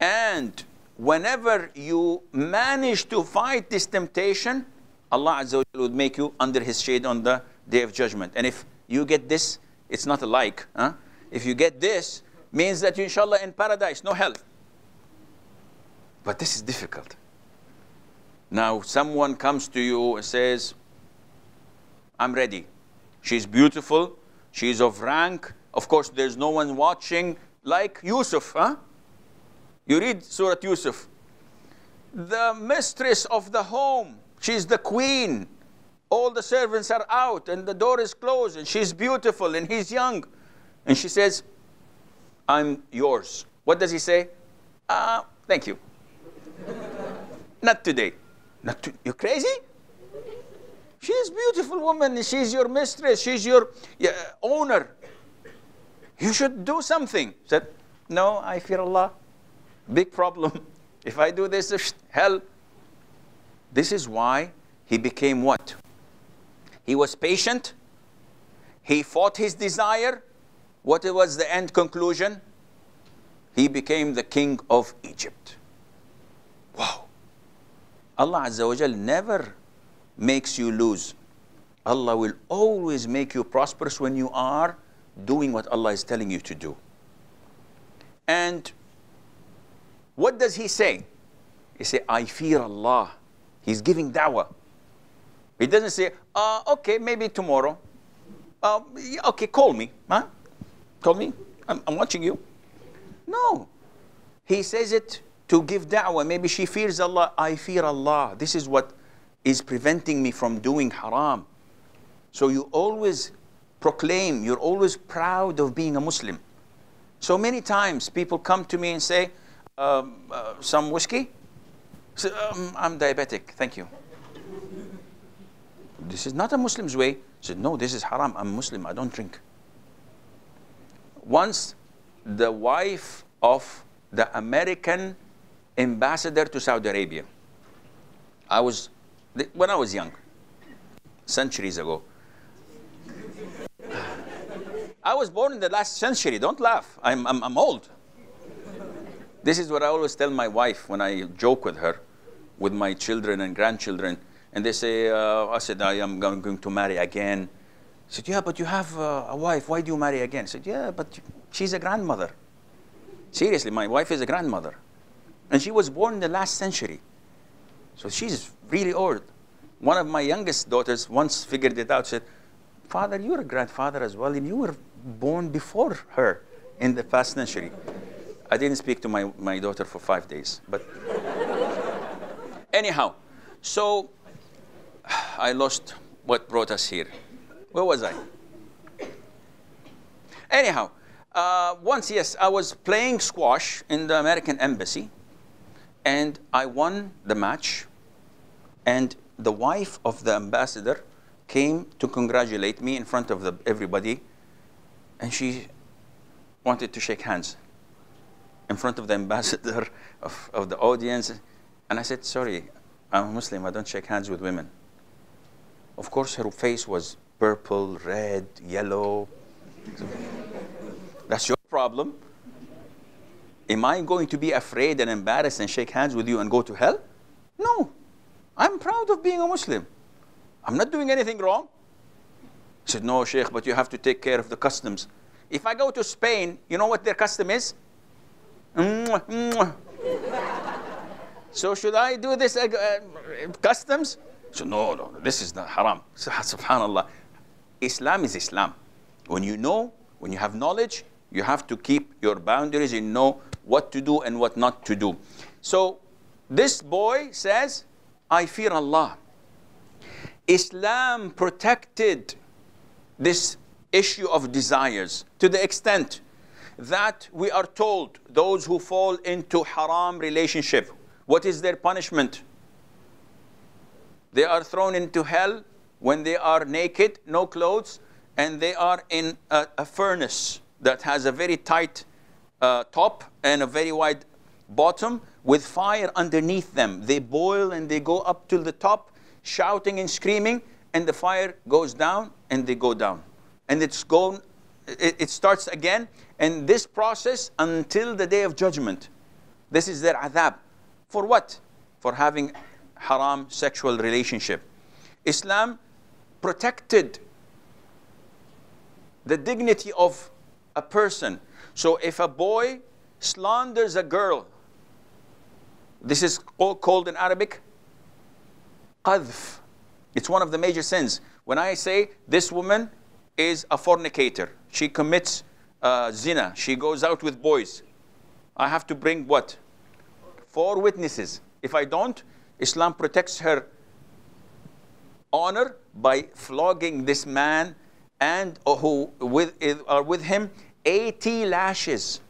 And whenever you manage to fight this temptation, Allah Azza wa Jalla would make you under His shade on the Day of Judgment. And if you get this, it's not a like. Huh? If you get this, means that you, inshallah, in paradise, no hell. But this is difficult. Now, someone comes to you and says, I'm ready. She's beautiful. She's of rank. Of course, there's no one watching, like Yusuf. Huh? You read Surah Yusuf. The mistress of the home. She's the queen. All the servants are out and the door is closed and she's beautiful and he's young. And she says, I'm yours. What does he say? Thank you. Not today. You crazy? She's a beautiful woman. She's your mistress. She's your owner. You should do something. He said, no, I fear Allah. Big problem. If I do this, hell. This is why he became what? He was patient. He fought his desire. What was the end conclusion? He became the king of Egypt. Wow. Allah Azza wa Jal never makes you lose. Allah will always make you prosperous when you are doing what Allah is telling you to do. And what does he say? He says, I fear Allah. He's giving da'wah. He doesn't say, okay, maybe tomorrow. Okay, call me. Huh? Call me. I'm watching you. No. He says it to give da'wah. Maybe she fears Allah. I fear Allah. This is what is preventing me from doing haram. So you always proclaim, you're always proud of being a Muslim. So many times people come to me and say, some whiskey? So, I'm diabetic, thank you. This is not a Muslim's way. I said, no, this is haram. I'm Muslim, I don't drink. Once, the wife of the American ambassador to Saudi Arabia, when I was young, centuries ago. I was born in the last century, don't laugh, I'm old. This is what I always tell my wife when I joke with her, with my children and grandchildren. And they say, I said, I am going to marry again. I said, yeah, but you have a wife. Why do you marry again? I said, yeah, but she's a grandmother. Seriously, my wife is a grandmother. And she was born in the last century. So she's really old. One of my youngest daughters once figured it out, said, Father, you're a grandfather as well, and you were born before her in the past century. I didn't speak to my daughter for 5 days. But anyhow, so I lost what brought us here. Where was I? Anyhow, once, yes, I was playing squash in the American embassy, and I won the match, and the wife of the ambassador came to congratulate me in front of everybody, and she wanted to shake hands in front of the ambassador of the audience. And I said, sorry, I'm a Muslim, I don't shake hands with women. Of course, her face was purple, red, yellow. That's your problem. Am I going to be afraid and embarrassed and shake hands with you and go to hell? No. I'm proud of being a Muslim. I'm not doing anything wrong. He said, no, Sheikh, but you have to take care of the customs. If I go to Spain, you know what their custom is? So should I do this customs? So no, this is not haram. Subhanallah. Islam is Islam. When you know, when you have knowledge, you have to keep your boundaries and know what to do and what not to do. So this boy says, I fear Allah. Islam protected this issue of desires to the extent that we are told those who fall into haram relationship, what is their punishment? They are thrown into hell when they are naked, no clothes, and they are in a furnace that has a very tight top and a very wide bottom with fire underneath them. They boil and they go up to the top, shouting and screaming, and the fire goes down and they go down. And it starts again, and this process until the day of judgment. This is their adhab. For what? For having haram sexual relationship. Islam protected the dignity of a person. So if a boy slanders a girl, this is called in Arabic qadhf. It's one of the major sins. When I say this woman is a fornicator, she commits zina, she goes out with boys, I have to bring what? 4 witnesses. If I don't, Islam protects her honor by flogging this man and who are with him 80 lashes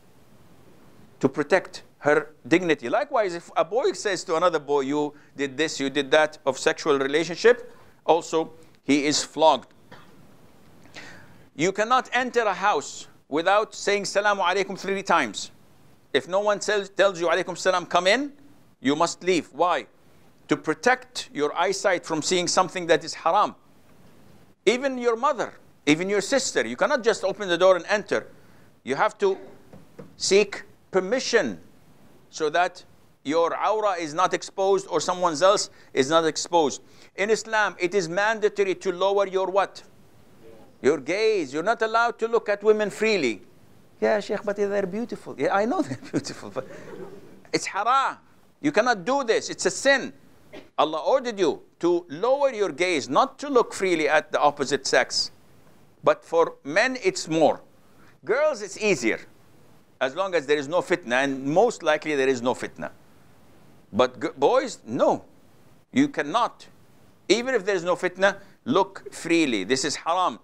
to protect her dignity. Likewise, if a boy says to another boy, you did this, you did that, of sexual relationship, also he is flogged. You cannot enter a house without saying Salamu Alaikum 3 times. If no one tells you Alaikum Salam, come in, you must leave. Why? To protect your eyesight from seeing something that is haram. Even your mother, even your sister, you cannot just open the door and enter. You have to seek permission so that your aura is not exposed or someone else is not exposed. In Islam, it is mandatory to lower your what? Your gaze. You're not allowed to look at women freely. Yeah, Sheikh, but they're beautiful. Yeah, I know they're beautiful, but it's haram. You cannot do this. It's a sin. Allah ordered you to lower your gaze, not to look freely at the opposite sex. But for men, it's more. Girls, it's easier, as long as there is no fitna, and most likely there is no fitna. But boys, no. You cannot, even if there is no fitna, look freely. This is haram.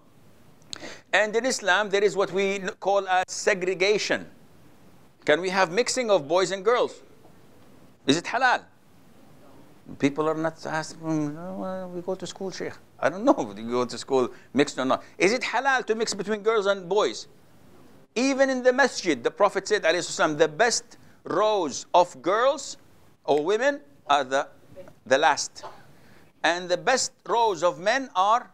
And in Islam, there is what we call a segregation. Can we have mixing of boys and girls? Is it halal? People are not asking, we go to school, Sheikh. I don't know if you go to school mixed or not. Is it halal to mix between girls and boys? Even in the masjid, the Prophet said, ﷺ, the best rows of girls or women are the last. And the best rows of men are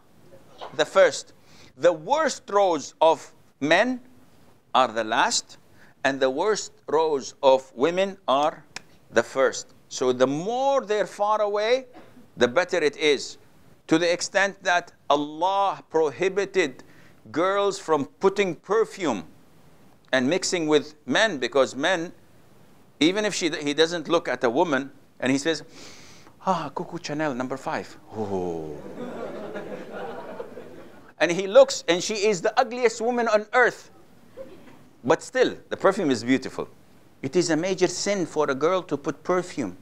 the first. The worst rows of men are the last. and the worst rows of women are the first. So the more they're far away, the better it is. To the extent that Allah prohibited girls from putting perfume and mixing with men, because men, even if he doesn't look at a woman and he says, Coco Chanel number 5. Oh. And he looks and she is the ugliest woman on earth. But still, the perfume is beautiful. It is a major sin for a girl to put perfume.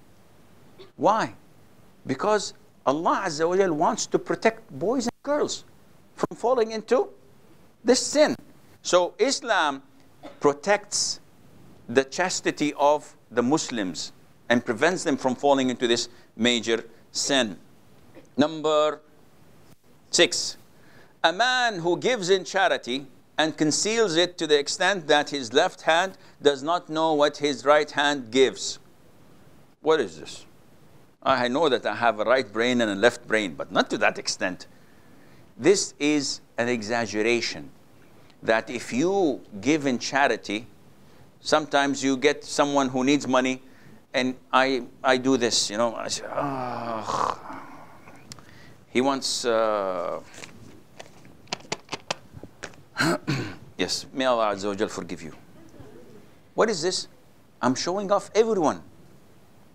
Why? Because Allah Azza wa Jal wants to protect boys and girls from falling into this sin. So Islam protects the chastity of the Muslims and prevents them from falling into this major sin. Number 6, a man who gives in charity and conceals it to the extent that his left hand does not know what his right hand gives. What is this? I know that I have a right brain and a left brain, but not to that extent. This is an exaggeration, that if you give in charity, sometimes you get someone who needs money, and I do this, you know, I say, he wants, yes, may Allah Azza wa Jal forgive you. What is this? I'm showing off everyone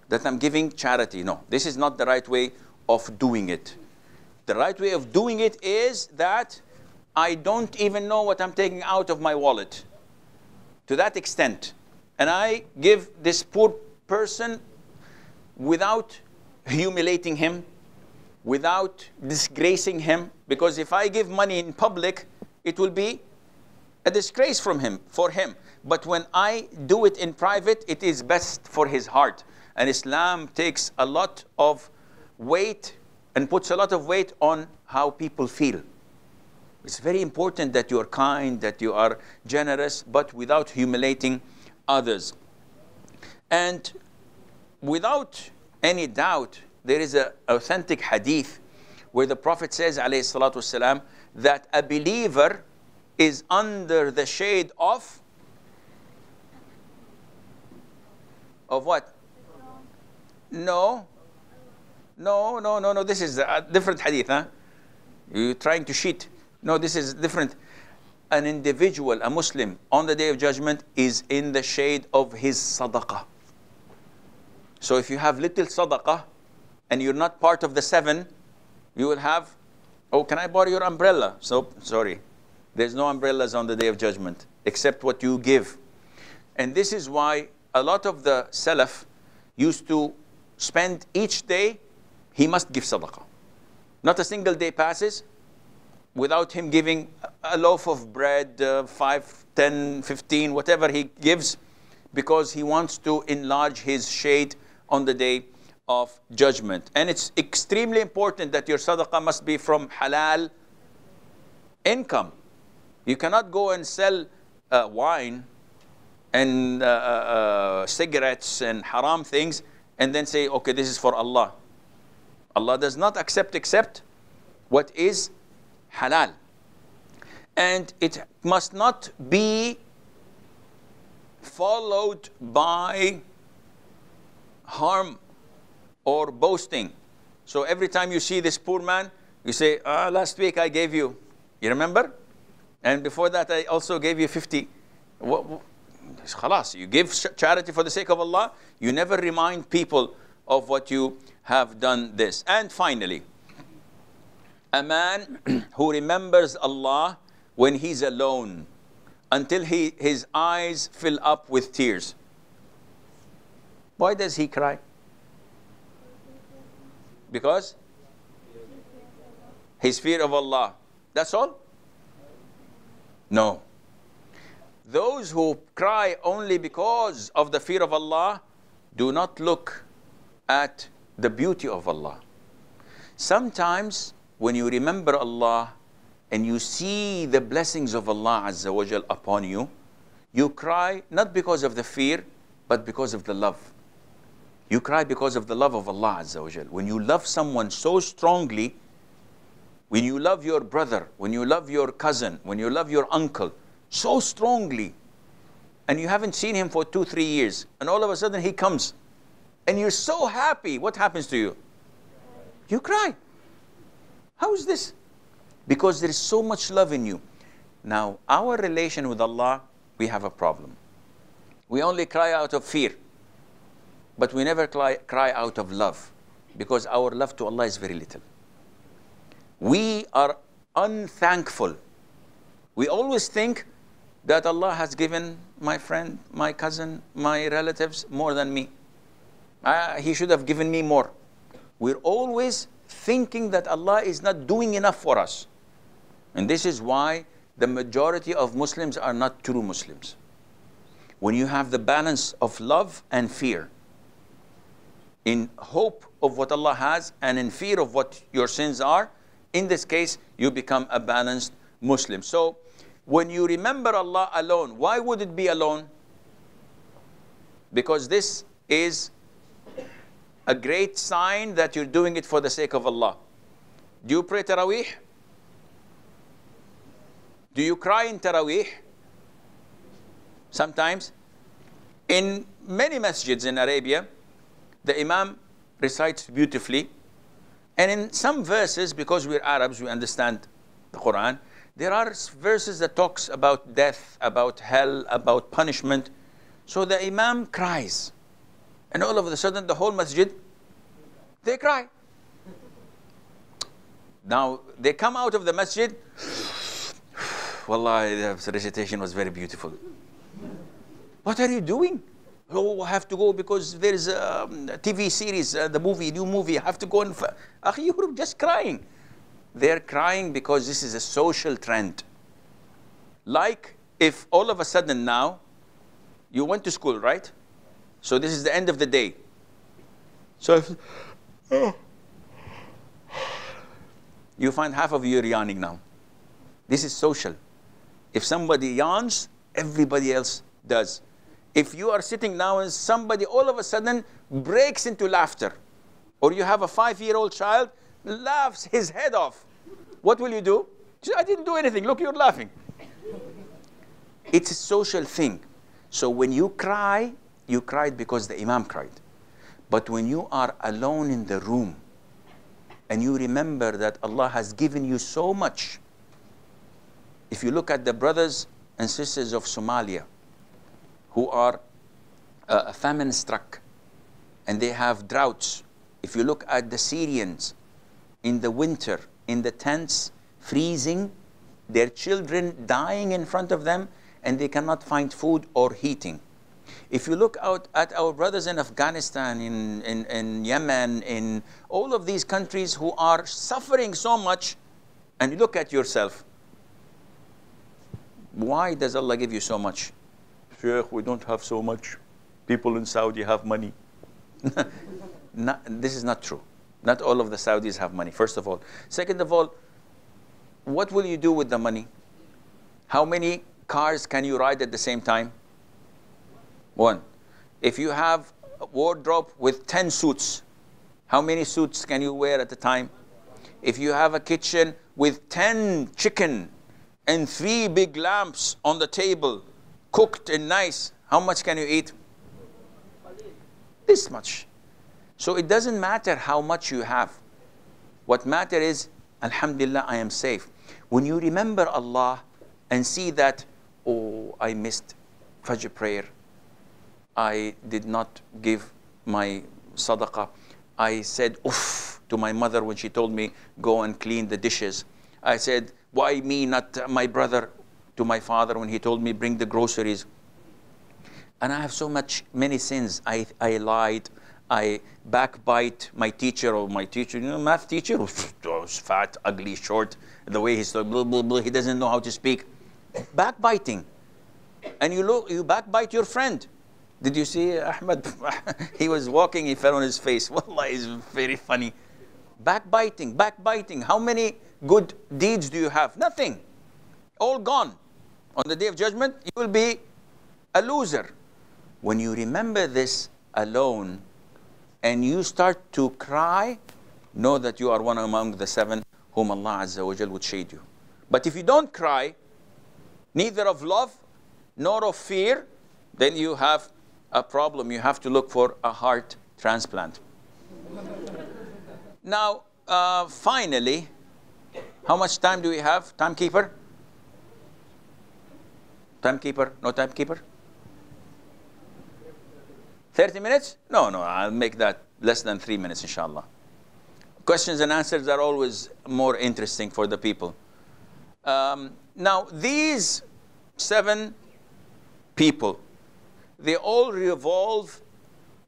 that I'm giving charity. No, this is not the right way of doing it. The right way of doing it is that I don't even know what I'm taking out of my wallet. To that extent. And I give this poor person without humiliating him, without disgracing him, because if I give money in public, it will be a disgrace for him. But when I do it in private, it is best for his heart. And Islam takes a lot of weight and puts a lot of weight on how people feel. It's very important that you are kind, that you are generous, but without humiliating others. And without any doubt, there is an authentic hadith where the Prophet says, alayhi salatu wasalam, that a believer is under the shade of what? No. This is a different hadith, huh? You're trying to cheat. No, this is different. An individual, a Muslim, on the Day of Judgment is in the shade of his sadaqah. So if you have little sadaqah and you're not part of the 7, you will have, oh, can I borrow your umbrella? So, sorry. There's no umbrellas on the Day of Judgment except what you give. And this is why a lot of the Salaf used to spend each day, he must give sadaqah. Not a single day passes without him giving a loaf of bread, 5, 10, 15, whatever he gives, because he wants to enlarge his shade on the Day of Judgment. And it's extremely important that your sadaqah must be from halal income. You cannot go and sell wine and cigarettes and haram things and then say, okay, this is for Allah. Allah does not accept except what is halal. And it must not be followed by harm or boasting. So every time you see this poor man, you say, last week I gave you. You remember? And before that I also gave you 50. Khalas, you give charity for the sake of Allah. You never remind people of what you have done this. And finally, a man who remembers Allah when he's alone until his eyes fill up with tears. Why does he cry? Because his fear of Allah. That's all? No. Those who cry only because of the fear of Allah do not look at the beauty of Allah. Sometimes when you remember Allah and you see the blessings of Allah Azza wa Jal upon you, you cry not because of the fear, but because of the love. You cry because of the love of Allah Azza wa Jal. When you love someone so strongly, when you love your brother, when you love your cousin, when you love your uncle so strongly, and you haven't seen him for 2-3 years, and all of a sudden he comes, and you're so happy, what happens to you? You cry. How is this? Because there is so much love in you. Now, our relation with Allah, we have a problem. We only cry out of fear, but we never cry out of love, because our love to Allah is very little. We are unthankful. We always think that Allah has given my friend, my cousin, my relatives more than me. He should have given me more. We're always thinking that Allah is not doing enough for us. And this is why the majority of Muslims are not true Muslims. When you have the balance of love and fear, in hope of what Allah has and in fear of what your sins are, in this case, you become a balanced Muslim. So, when you remember Allah alone, why would it be alone? Because this is a great sign that you're doing it for the sake of Allah. Do you pray Taraweeh? Do you cry in Taraweeh? Sometimes. In many masjids in Arabia, the Imam recites beautifully. And in some verses, because we're Arabs, we understand the Quran, there are verses that talks about death, about hell, about punishment. So the Imam cries. And all of a sudden, the whole masjid, they cry. Now, they come out of the masjid. Wallahi, the recitation was very beautiful. What are you doing? Oh, I have to go because there is a TV series, new movie. I have to go and... You're just crying. They're crying because this is a social trend. Like if all of a sudden now, you went to school, right? So this is the end of the day. So if, you find half of you are yawning now. This is social. If somebody yawns, everybody else does. If you are sitting now and somebody all of a sudden breaks into laughter, or you have a 5-year-old child, laughs his head off, what will you do? You say, I didn't do anything. Look, you're laughing. It's a social thing. So when you cry, you cried because the Imam cried. But when you are alone in the room and you remember that Allah has given you so much, if you look at the brothers and sisters of Somalia who are famine struck and they have droughts, if you look at the Syrians in the winter, in the tents, freezing, their children dying in front of them, and they cannot find food or heating. If you look out at our brothers in Afghanistan, in Yemen, in all of these countries who are suffering so much, and you look at yourself, why does Allah give you so much? Shaykh, we don't have so much. People in Saudi have money. This is not true. Not all of the Saudis have money, first of all. Second of all, what will you do with the money? How many cars can you ride at the same time? 1. If you have a wardrobe with 10 suits, how many suits can you wear at a time? If you have a kitchen with 10 chicken and 3 big lamps on the table, cooked and nice, how much can you eat? This much. So it doesn't matter how much you have. What matters is, Alhamdulillah, I am safe. When you remember Allah and see that, oh, I missed Fajr prayer, I did not give my sadaqah, I said oof to my mother when she told me go and clean the dishes, I said why me, not my brother, to my father when he told me bring the groceries, and I have many sins. I lied, I backbite my teacher, math teacher, was fat, ugly, short, the way he's blah, blah, blah, he doesn't know how to speak. Backbiting. And you backbite your friend. Did you see Ahmed? He was walking, he fell on his face. Wallah, it's very funny. Backbiting. How many good deeds do you have? Nothing. All gone. On the Day of Judgment, you will be a loser. When you remember this alone, and you start to cry, know that you are one among the 7 whom Allah Azza wa Jal would shade you. But if you don't cry, neither of love nor of fear, then you have a problem. You have to look for a heart transplant. Now, finally, how much time do we have? Timekeeper? Timekeeper? No timekeeper? 30 minutes? No, I'll make that less than 3 minutes, inshallah. Questions and answers are always more interesting for the people. Now, these 7 people, they all revolve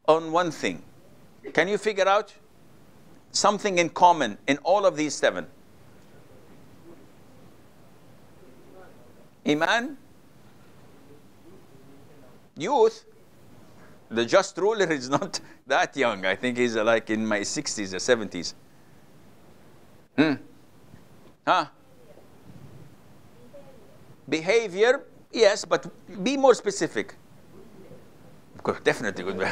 on one thing. Can you figure out something in common in all of these 7? Iman? Youth? The just ruler is not that young. I think he's like in my 60s or 70s. Behavior, yes, but be more specific. Of course, definitely good.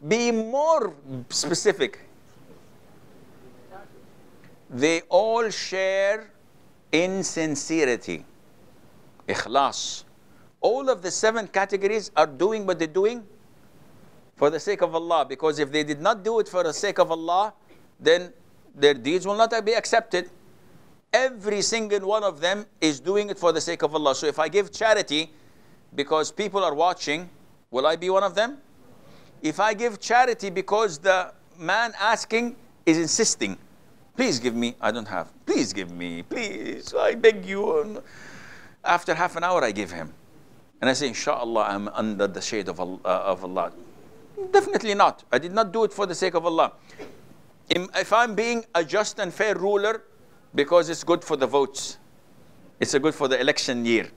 Be more specific. They all share insincerity, ikhlas. All of the 7 categories are doing what they're doing for the sake of Allah. Because if they did not do it for the sake of Allah, then their deeds will not be accepted. Every single one of them is doing it for the sake of Allah. So if I give charity because people are watching, will I be one of them? If I give charity because the man asking is insisting, please give me, I don't have, please give me, please, I beg you. After half an hour I give him. And I say, inshallah, I'm under the shade of Allah. Definitely not. I did not do it for the sake of Allah. If I'm being a just and fair ruler, because it's good for the votes, it's good for the election year,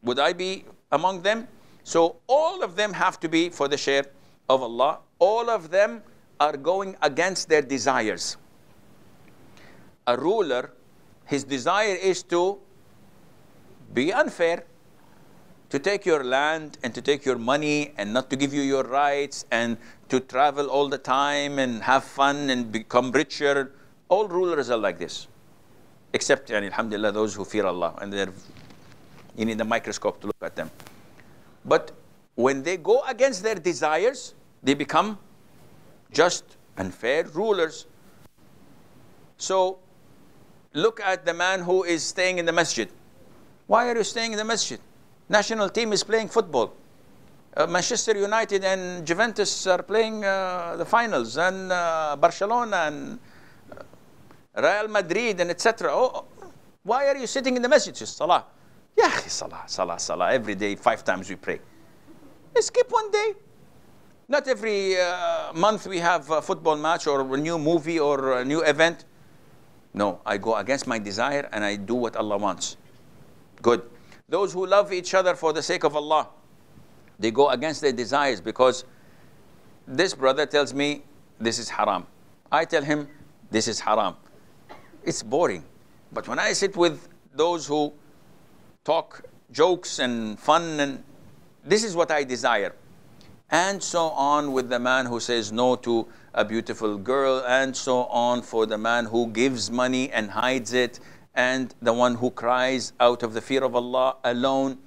would I be among them? So all of them have to be for the share of Allah. All of them are going against their desires. A ruler, his desire is to be unfair, to take your land and to take your money and not to give you your rights and to travel all the time and have fun and become richer. All rulers are like this. Except, alhamdulillah, those who fear Allah. And you need a microscope to look at them. But when they go against their desires, they become just and fair rulers. So, look at the man who is staying in the masjid. Why are you staying in the masjid? National team is playing football. Manchester United and Juventus are playing the finals, and Barcelona and Real Madrid and etc. Oh, why are you sitting in the masjid? Just salah. Yeah, salah. Every day, 5 times we pray. Skip one day. Not every month we have a football match or a new movie or a new event. No, I go against my desire and I do what Allah wants. Good. Those who love each other for the sake of Allah, they go against their desires because this brother tells me this is haram. I tell him this is haram. It's boring. But when I sit with those who talk jokes and fun, and this is what I desire. And so on with the man who says no to a beautiful girl, and so on for the man who gives money and hides it, and the one who cries out of the fear of Allah alone.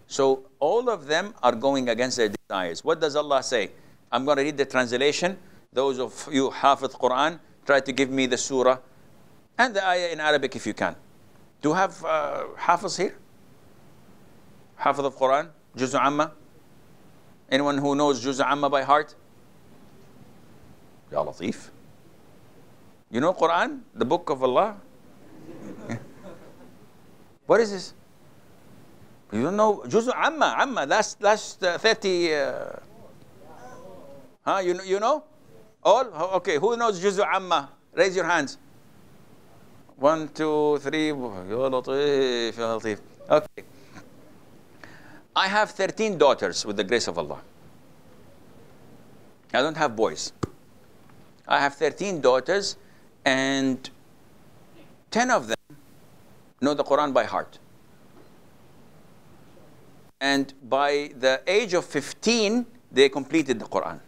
So all of them are going against their desires. What does Allah say? I'm going to read the translation. Those of you Hafiz Quran, try to give me the surah and the ayah in Arabic if you can. Do you have Hafiz here? Hafiz of Quran? Juz' Amma? Anyone who knows Juz' Amma by heart? Ya Latif. You know Quran? The book of Allah? What is this? You don't know Juz' Amma, last 30. You know? All? Okay, who knows Juz' Amma? Raise your hands. 1, 2, 3. Ya Latif, Ya Latif. Okay. I have 13 daughters with the grace of Allah. I don't have boys. I have 13 daughters and 10 of them know the Quran by heart. And by the age of 15, they completed the Quran.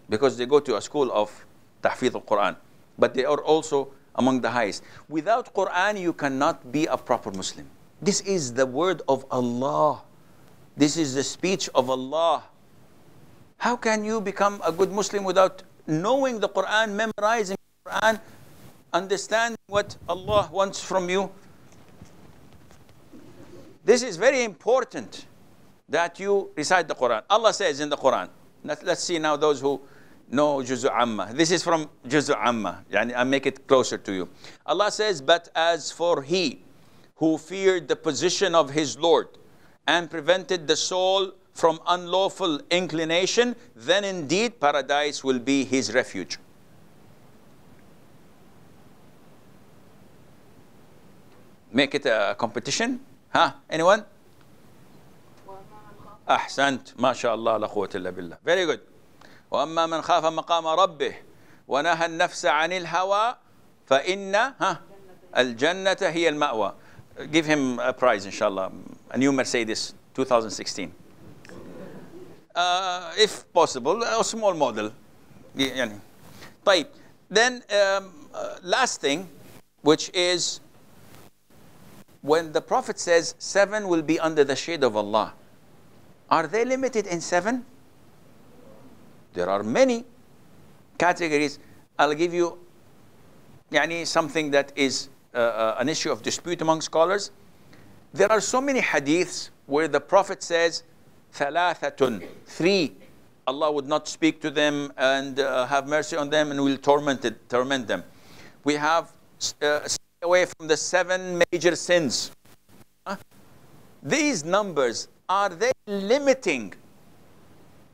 Because they go to a school of Tahfidh al-Quran. But they are also among the highest. Without Quran, you cannot be a proper Muslim. This is the word of Allah. This is the speech of Allah. How can you become a good Muslim without knowing the Quran, memorizing the Quran, understanding what Allah wants from you? This is very important that you recite the Quran. Allah says in the Quran, let's see now those who know Juzu Amma. This is from Juzu Amma. I make it closer to you. Allah says, but as for he who feared the position of his Lord and prevented the soul from unlawful inclination, then indeed paradise will be his refuge. Make it a competition? Huh? Anyone? أحسنت ما شاء الله لا قوة إلا بالله. Very good. وأما من خاف مقام ربه ونهى النفس عن الهوى فإن الجنة هي المأوى. Give him a prize, inshallah. A new Mercedes 2016. If possible, a small model. طيب. Then last thing, which is when the Prophet says 7 will be under the shade of Allah. Are they limited in 7? There are many categories. I'll give you something that is an issue of dispute among scholars. There are so many hadiths where the Prophet says, ثلاثة, 3, Allah would not speak to them and have mercy on them and will torment them. We have stay away from the 7 major sins. These numbers, are they limiting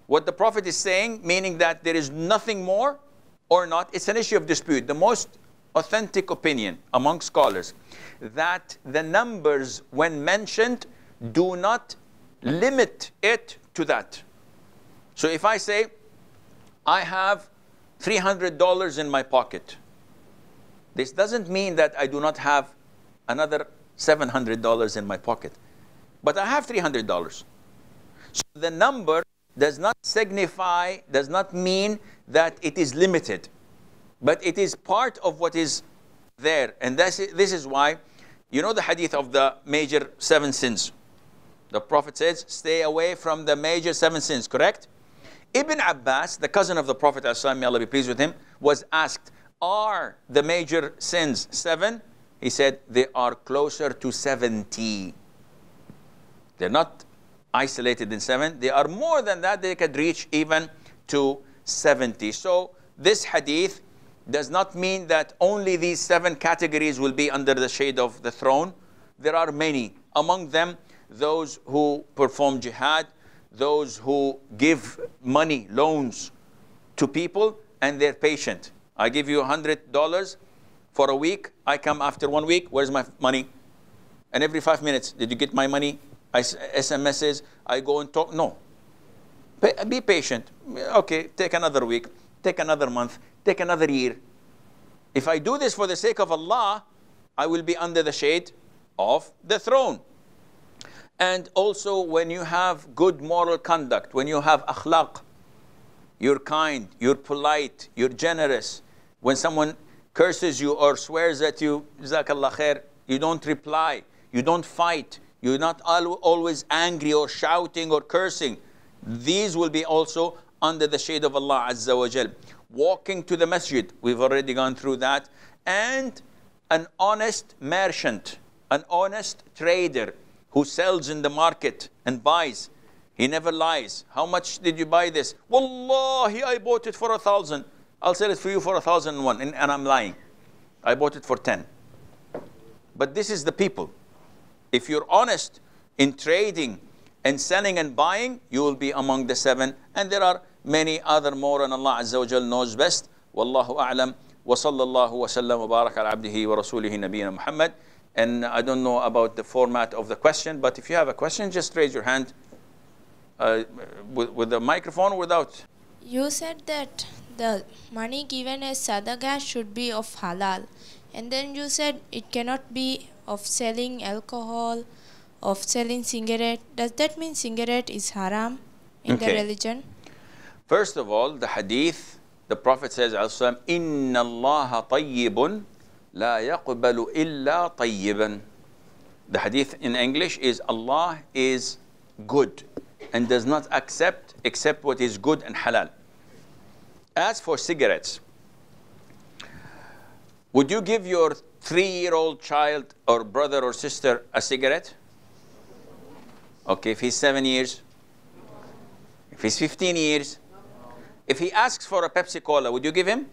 what the Prophet is saying, meaning that there is nothing more or not? It's an issue of dispute. The most authentic opinion among scholars that the numbers, when mentioned, do not limit it to that. So if I say, I have $300 in my pocket, this doesn't mean that I do not have another $700 in my pocket. But I have $300. So the number does not signify, does not mean that it is limited. But it is part of what is there. And this is why, you know the hadith of the major 7 sins. The Prophet says, stay away from the major 7 sins, correct? Ibn Abbas, the cousin of the Prophet, may Allah be pleased with him, was asked, are the major sins 7? He said, they are closer to 70. They're not isolated in 7. They are more than that. They could reach even to 70. So this hadith does not mean that only these 7 categories will be under the shade of the throne. There are many. Among them, those who perform jihad, those who give money, loans to people, and they're patient. I give you $100 for a week. I come after 1 week. Where's my money? And every 5 minutes, did you get my money? SMSs, I go and talk. No. Be patient. Okay, take another week. Take another month. Take another year. If I do this for the sake of Allah, I will be under the shade of the throne. And also when you have good moral conduct, when you have akhlaq, you're kind, you're polite, you're generous. When someone curses you or swears at you, Jazakallah khair, you don't reply, you don't fight, you're not always angry or shouting or cursing. These will be also under the shade of Allah Azza wa Jal. Walking to the masjid, we've already gone through that. And an honest merchant, an honest trader who sells in the market and buys. He never lies. How much did you buy this? Wallahi, I bought it for 1,000. I'll sell it for you for 1,001, and I'm lying. I bought it for 10. But this is the people. If you're honest in trading and selling and buying, you will be among the 7. And there are many other more, and Allah Azza wa Jal knows best. Wallahu a'lam. Wa sallallahu wa sallam wa barak ala abdihi wa rasulihi nabiyyina Muhammad. And I don't know about the format of the question, but if you have a question, just raise your hand with the microphone or without. You said that the money given as sadaqah should be of halal. And then you said it cannot be of selling alcohol, of selling cigarette. Does that mean cigarette is haram in the religion? First of all, the hadith, the Prophet says, Inna Allah tayyibun la yaqbalu illa tayyiban. The hadith in English is Allah is good and does not accept except what is good and halal. As for cigarettes, would you give your 3-year-old child or brother or sister a cigarette? Okay, if he's 7 years, if he's 15 years, if he asks for a Pepsi Cola, would you give him?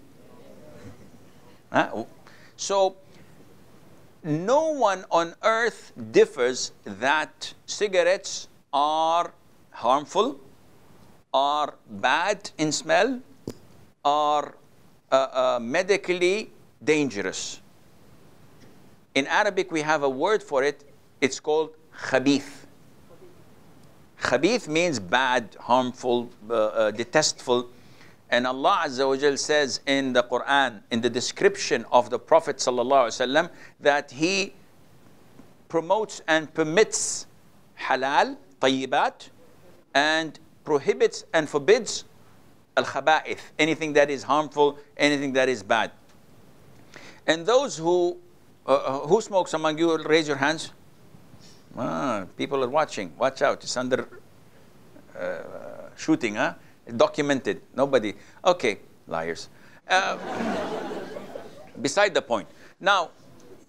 Huh? So, no one on earth differs that cigarettes are harmful, are bad in smell, are medically dangerous. In Arabic, we have a word for it. It's called khabith. Khabith means bad, harmful, detestful. And Allah Azza wa Jal says in the Quran, in the description of the Prophet Sallallahu Alaihi Wasallam, that he promotes and permits halal, tayyibat, and prohibits and forbids al-khaba'ith, anything that is harmful, anything that is bad. And those who smokes among you, raise your hands. People are watching. Watch out. It's under shooting, huh? Documented. Nobody. Okay, liars. Beside the point. Now,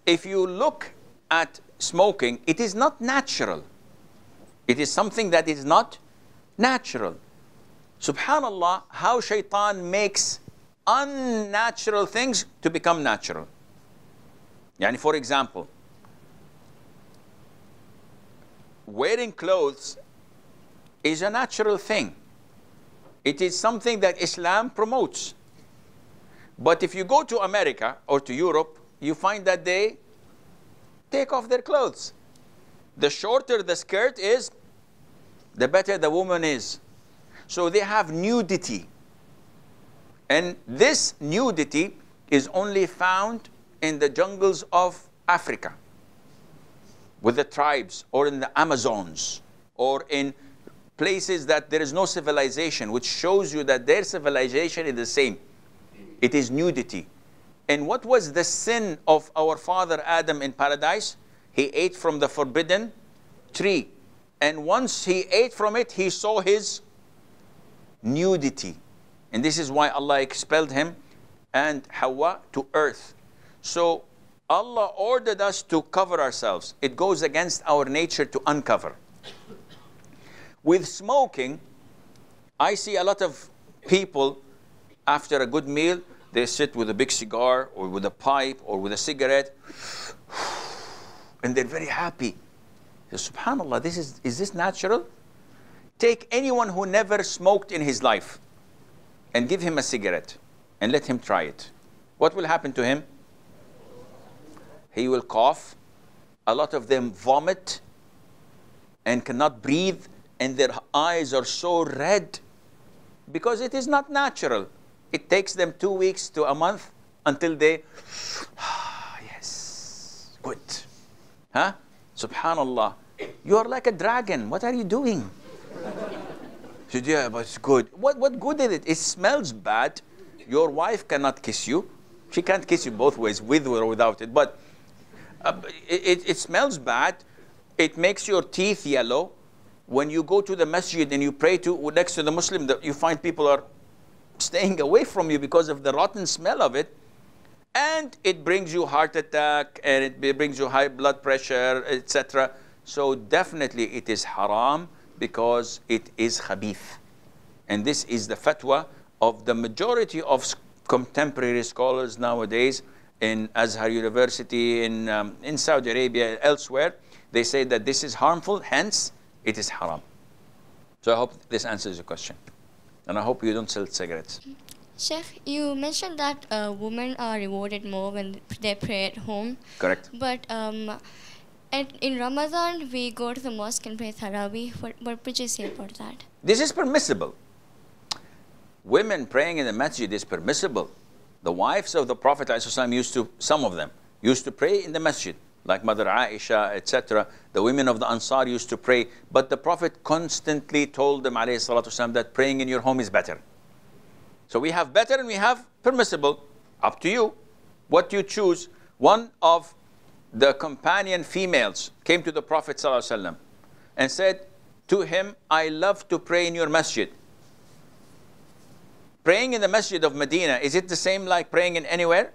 if you look at smoking, it is not natural. It is something that is not natural. Subhanallah, how shaitan makes unnatural things to become natural. Yani, for example, wearing clothes is a natural thing. It is something that Islam promotes. But if you go to America or to Europe, you find that they take off their clothes. The shorter the skirt is, the better the woman is. So they have nudity. And this nudity is only found in the jungles of Africa, with the tribes, or in the Amazons, or in places that there is no civilization, which shows you that their civilization is the same. It is nudity. And what was the sin of our father Adam in paradise? He ate from the forbidden tree. And once he ate from it, he saw his nudity. And this is why Allah expelled him and Hawa to earth. So Allah ordered us to cover ourselves. It goes against our nature to uncover. With smoking, I see a lot of people, after a good meal, they sit with a big cigar or with a pipe or with a cigarette, and they're very happy. SubhanAllah, is this natural? Take anyone who never smoked in his life and give him a cigarette and let him try it. What will happen to him? He will cough. A lot of them vomit and cannot breathe, and their eyes are so red because it is not natural. It takes them 2 weeks to a month until they, yes, good. Huh? Subhanallah. You are like a dragon. What are you doing? Said, yeah, but it's good. What good is it? It smells bad. Your wife cannot kiss you. She can't kiss you both ways, with or without it. But it smells bad. It makes your teeth yellow. When you go to the masjid and you pray next to the Muslim, you find people are staying away from you because of the rotten smell of it. And it brings you heart attack, and it brings you high blood pressure, etc. So definitely it is haram because it is khabith. And this is the fatwa of the majority of contemporary scholars nowadays in Azhar University, in Saudi Arabia, elsewhere. They say that this is harmful, hence it is haram. So I hope this answers your question. And I hope you don't sell cigarettes. Chef, you mentioned that women are rewarded more when they pray at home. Correct. But in Ramadan, we go to the mosque and pray Tarawih. What would you say about that? This is permissible. Women praying in the masjid is permissible. The wives of the Prophet ﷺ some of them used to pray in the masjid, like Mother Aisha, etc. The women of the Ansar used to pray. But the Prophet constantly told them, ﷺ, that praying in your home is better. So we have better and we have permissible. Up to you. What you choose. One of the companion females came to the Prophet ﷺ and said to him, I love to pray in your masjid. Praying in the masjid of Medina, is it the same like praying in anywhere?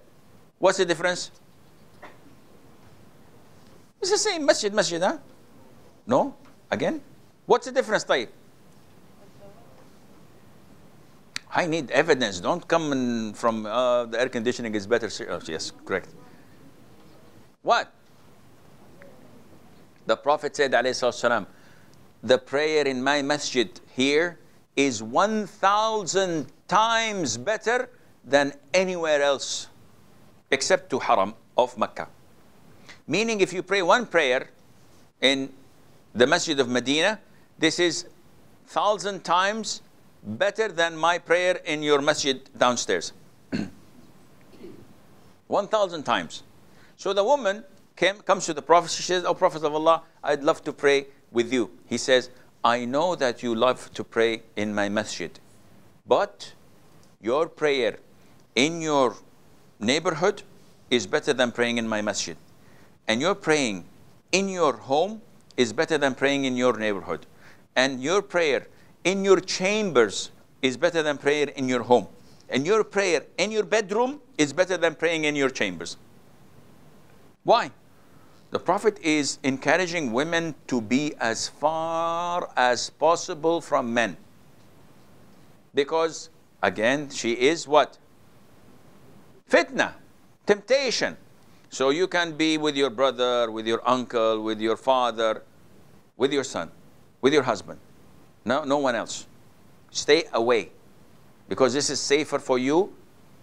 What's the difference? It's the same masjid, huh? No? Again? What's the difference, طيب? I need evidence. Don't come in from the air conditioning is better. Oh, yes, correct. What? The Prophet said, alayhi salatu the prayer in my masjid here is 1,000 times better than anywhere else except to Haram of Mecca. Meaning if you pray one prayer in the Masjid of Medina, this is 1,000 times better than my prayer in your masjid downstairs. 1,000 times. So the woman comes to the Prophet, she says, "Oh Prophet of Allah, I'd love to pray with you." He says, "I know that you love to pray in my masjid, but your prayer in your neighborhood is better than praying in my masjid. And your praying in your home is better than praying in your neighborhood. And your prayer in your chambers is better than prayer in your home. And your prayer in your bedroom is better than praying in your chambers." Why? The Prophet is encouraging women to be as far as possible from men. Because, again, she is what? Fitna, temptation. So you can be with your brother, with your uncle, with your father, with your son, with your husband. No one else. Stay away. Because this is safer for you,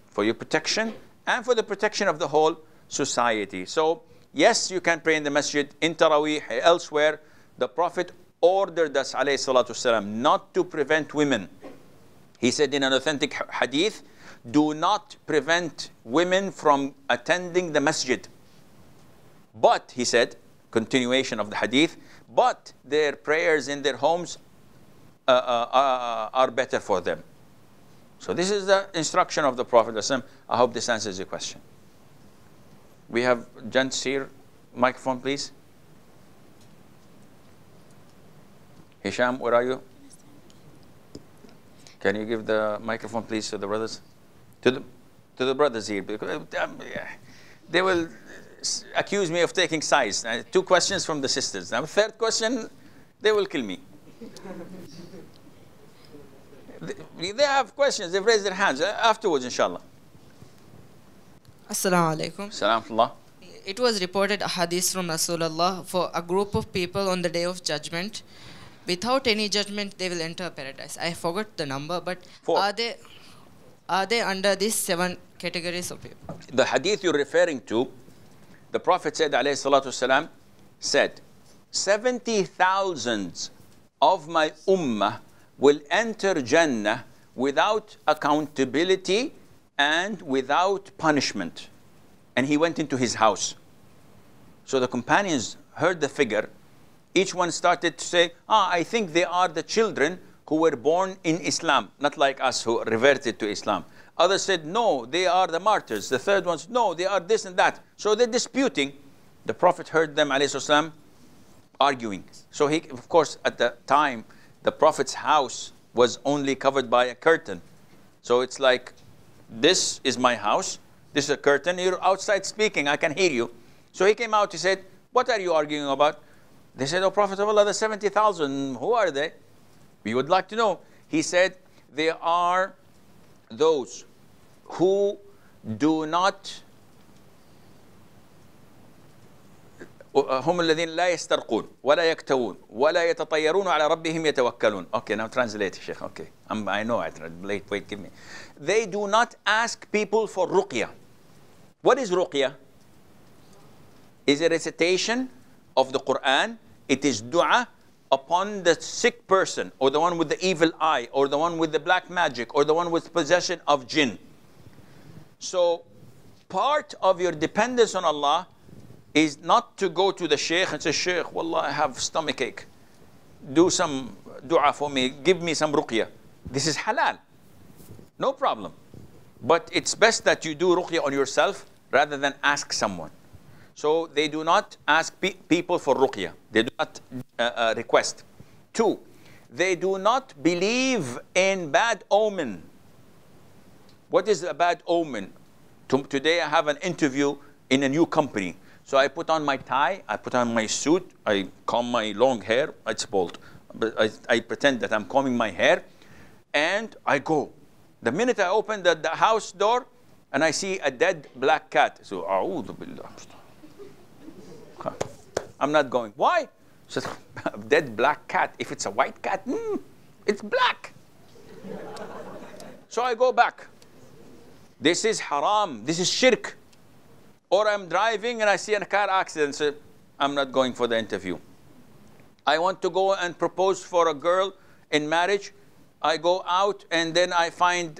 for your protection, and for the protection of the whole society. So, yes, you can pray in the masjid, in Taraweeh, elsewhere. The Prophet ordered us, alayhi salatu wasalam, not to prevent women. He said in an authentic hadith, do not prevent women from attending the masjid. But, he said, continuation of the hadith, but their prayers in their homes are better for them. So this is the instruction of the Prophet. I hope this answers your question. We have gents here. Microphone, please. Hisham, where are you? Can you give the microphone, please, to the brothers? To the brothers here. Because they will accuse me of taking sides. 2 questions from the sisters. Now, 3rd question, they will kill me. They have questions. They've raised their hands. Afterwards, inshallah. Assalamu alaikum. Salamullah. It was reported a hadith from Rasulullah for a group of people on the day of judgment. Without any judgment, they will enter paradise. I forgot the number, but 4. Are they under these 7 categories of people? The hadith you're referring to, the Prophet said, alayhi salatu wasalam, said, 70,000 of my ummah will enter Jannah without accountability and without punishment. And he went into his house. So the companions heard the figure. Each one started to say, I think they are the children who were born in Islam, not like us who reverted to Islam. Others said, no, they are the martyrs. The third ones, no, they are this and that. So they're disputing. The Prophet heard them, alayhi salam, arguing. So he, of course, at the time, the Prophet's house was only covered by a curtain. So it's like, this is my house. This is a curtain. You're outside speaking. I can hear you. So he came out. He said, what are you arguing about? They said, oh, Prophet of Allah, the 70,000, who are they? We would like to know. He said, they are those who do not هم الذين لا يسترقون ولا يكتوون ولا يتطيرون على ربهم يتوكلون. Okay, now translate, Sheikh. Okay, I know I translate. Wait, give me. They do not ask people for ruqya. What is ruqya? Is a recitation of the Quran. It is dua upon the sick person, or the one with the evil eye, or the one with the black magic, or the one with possession of jinn. So, part of your dependence on Allah is not to go to the Shaykh and say, Shaykh, wallah, I have stomachache. Do some dua for me. Give me some ruqya. This is halal. No problem. But it's best that you do ruqya on yourself rather than ask someone. So they do not ask people for ruqya. They do not request. 2, they do not believe in bad omen. What is a bad omen? Today I have an interview in a new company. So I put on my tie, I put on my suit, I comb my long hair, it's bald. But I pretend that I'm combing my hair, and I go. The minute I open the house door, and I see a dead black cat. So, a'udhu billah. I'm not going. Why? Says, dead black cat. If it's a white cat, it's black. So I go back. This is haram. This is shirk. Or I'm driving and I see a car accident. So I'm not going for the interview. I want to go and propose for a girl in marriage. I go out and then I find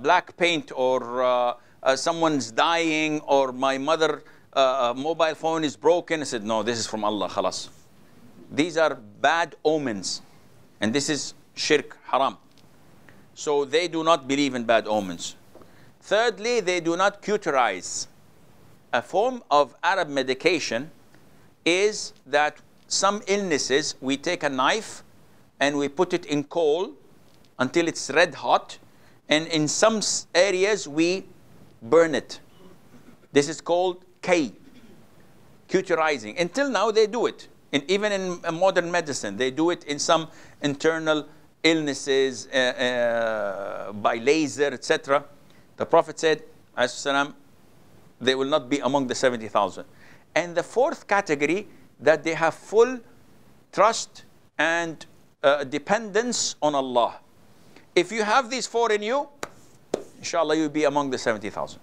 black paint, or someone's dying, or my mother mobile phone is broken. I said, no, this is from Allah, khalas. These are bad omens. And this is shirk, haram. So they do not believe in bad omens. Thirdly, they do not cauterize. A form of Arab medication is that some illnesses, we take a knife and we put it in coal until it's red hot, and in some areas we burn it. This is called cauterizing. Until now they do it. Even in modern medicine, they do it in some internal illnesses by laser, etc. The Prophet said, they will not be among the 70,000. And the fourth category, that they have full trust and dependence on Allah. If you have these 4 in you, inshallah, you'll be among the 70,000.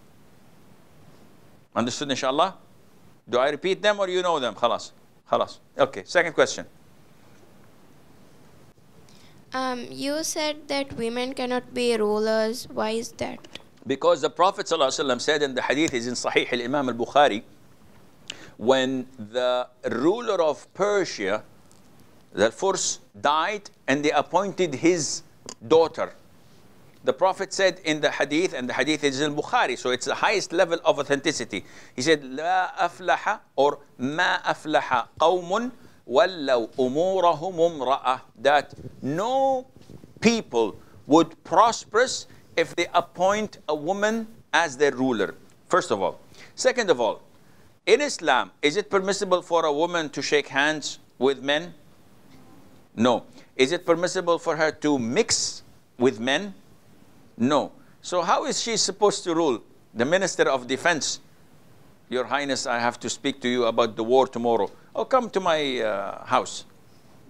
Understood, inshallah? Do I repeat them or you know them? Khalas. Khalas. Okay, second question. You said that women cannot be rulers. Why is that? Because the Prophet ﷺ said, in the hadith is in Sahih al-Imam al-Bukhari, when the ruler of Persia, the Furs, died and they appointed his daughter. The Prophet said in the hadith, and the hadith is in Bukhari, so it's the highest level of authenticity. He said, لا أفلح or ما أفلح قوم ولو أمورهم امرأة, that no people would prosperous if they appoint a woman as their ruler. First of all. Second of all, in Islam, is it permissible for a woman to shake hands with men? No. Is it permissible for her to mix with men? No. So how is she supposed to rule? The Minister of Defense, Your Highness, I have to speak to you about the war tomorrow. Oh, come to my house.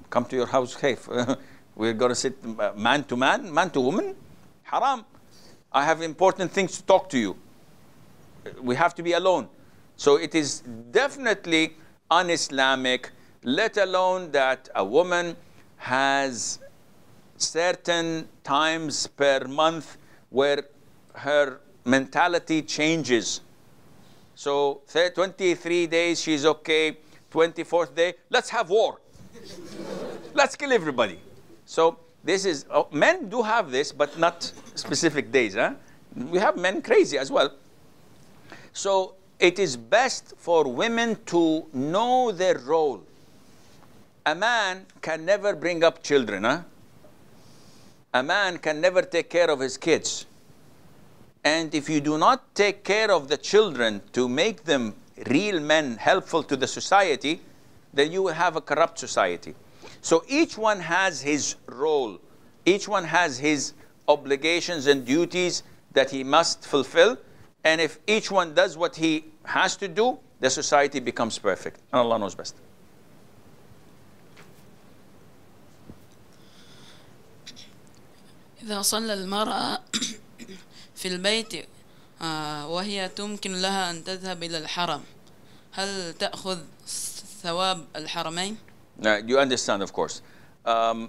Come to your house, Khaif. We're going to sit man to man, man to woman. Haram. I have important things to talk to you. We have to be alone. So it is definitely un-Islamic, let alone that a woman has certain times per month where her mentality changes. So 23 days she's okay, 24th day, let's have war. Let's kill everybody. So this is, men do have this, but not specific days. Huh? We have men crazy as well. So it is best for women to know their role. A man can never bring up children. Huh? A man can never take care of his kids. And if you do not take care of the children to make them real men, helpful to the society, then you will have a corrupt society. So each one has his role. Each one has his obligations and duties that he must fulfill. And if each one does what he has to do, the society becomes perfect. And Allah knows best. إذا صلى المرأة في البيت وهي تمكن لها أن تذهب إلى الحرم هل تأخذ ثواب الحرمين؟ You understand, of course. Do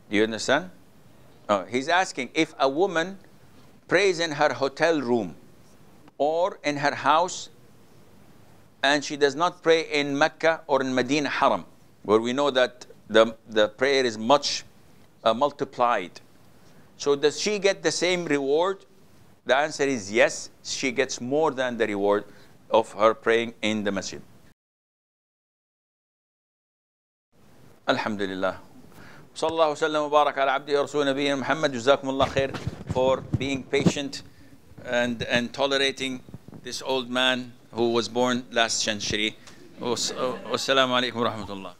you understand? He's asking if a woman prays in her hotel room or in her house and she does not pray in Mecca or in Medina Haram, where we know that the prayer is much multiplied. So does she get the same reward? The answer is yes, she gets more than the reward of her praying in the masjid. Alhamdulillah. Sallallahu sallam wa barak ala abdi wa rasul nabiyina Muhammad. Jazakumullah khair for being patient and tolerating this old man who was born last century. Wassalamu alaikum wa rahmatullah.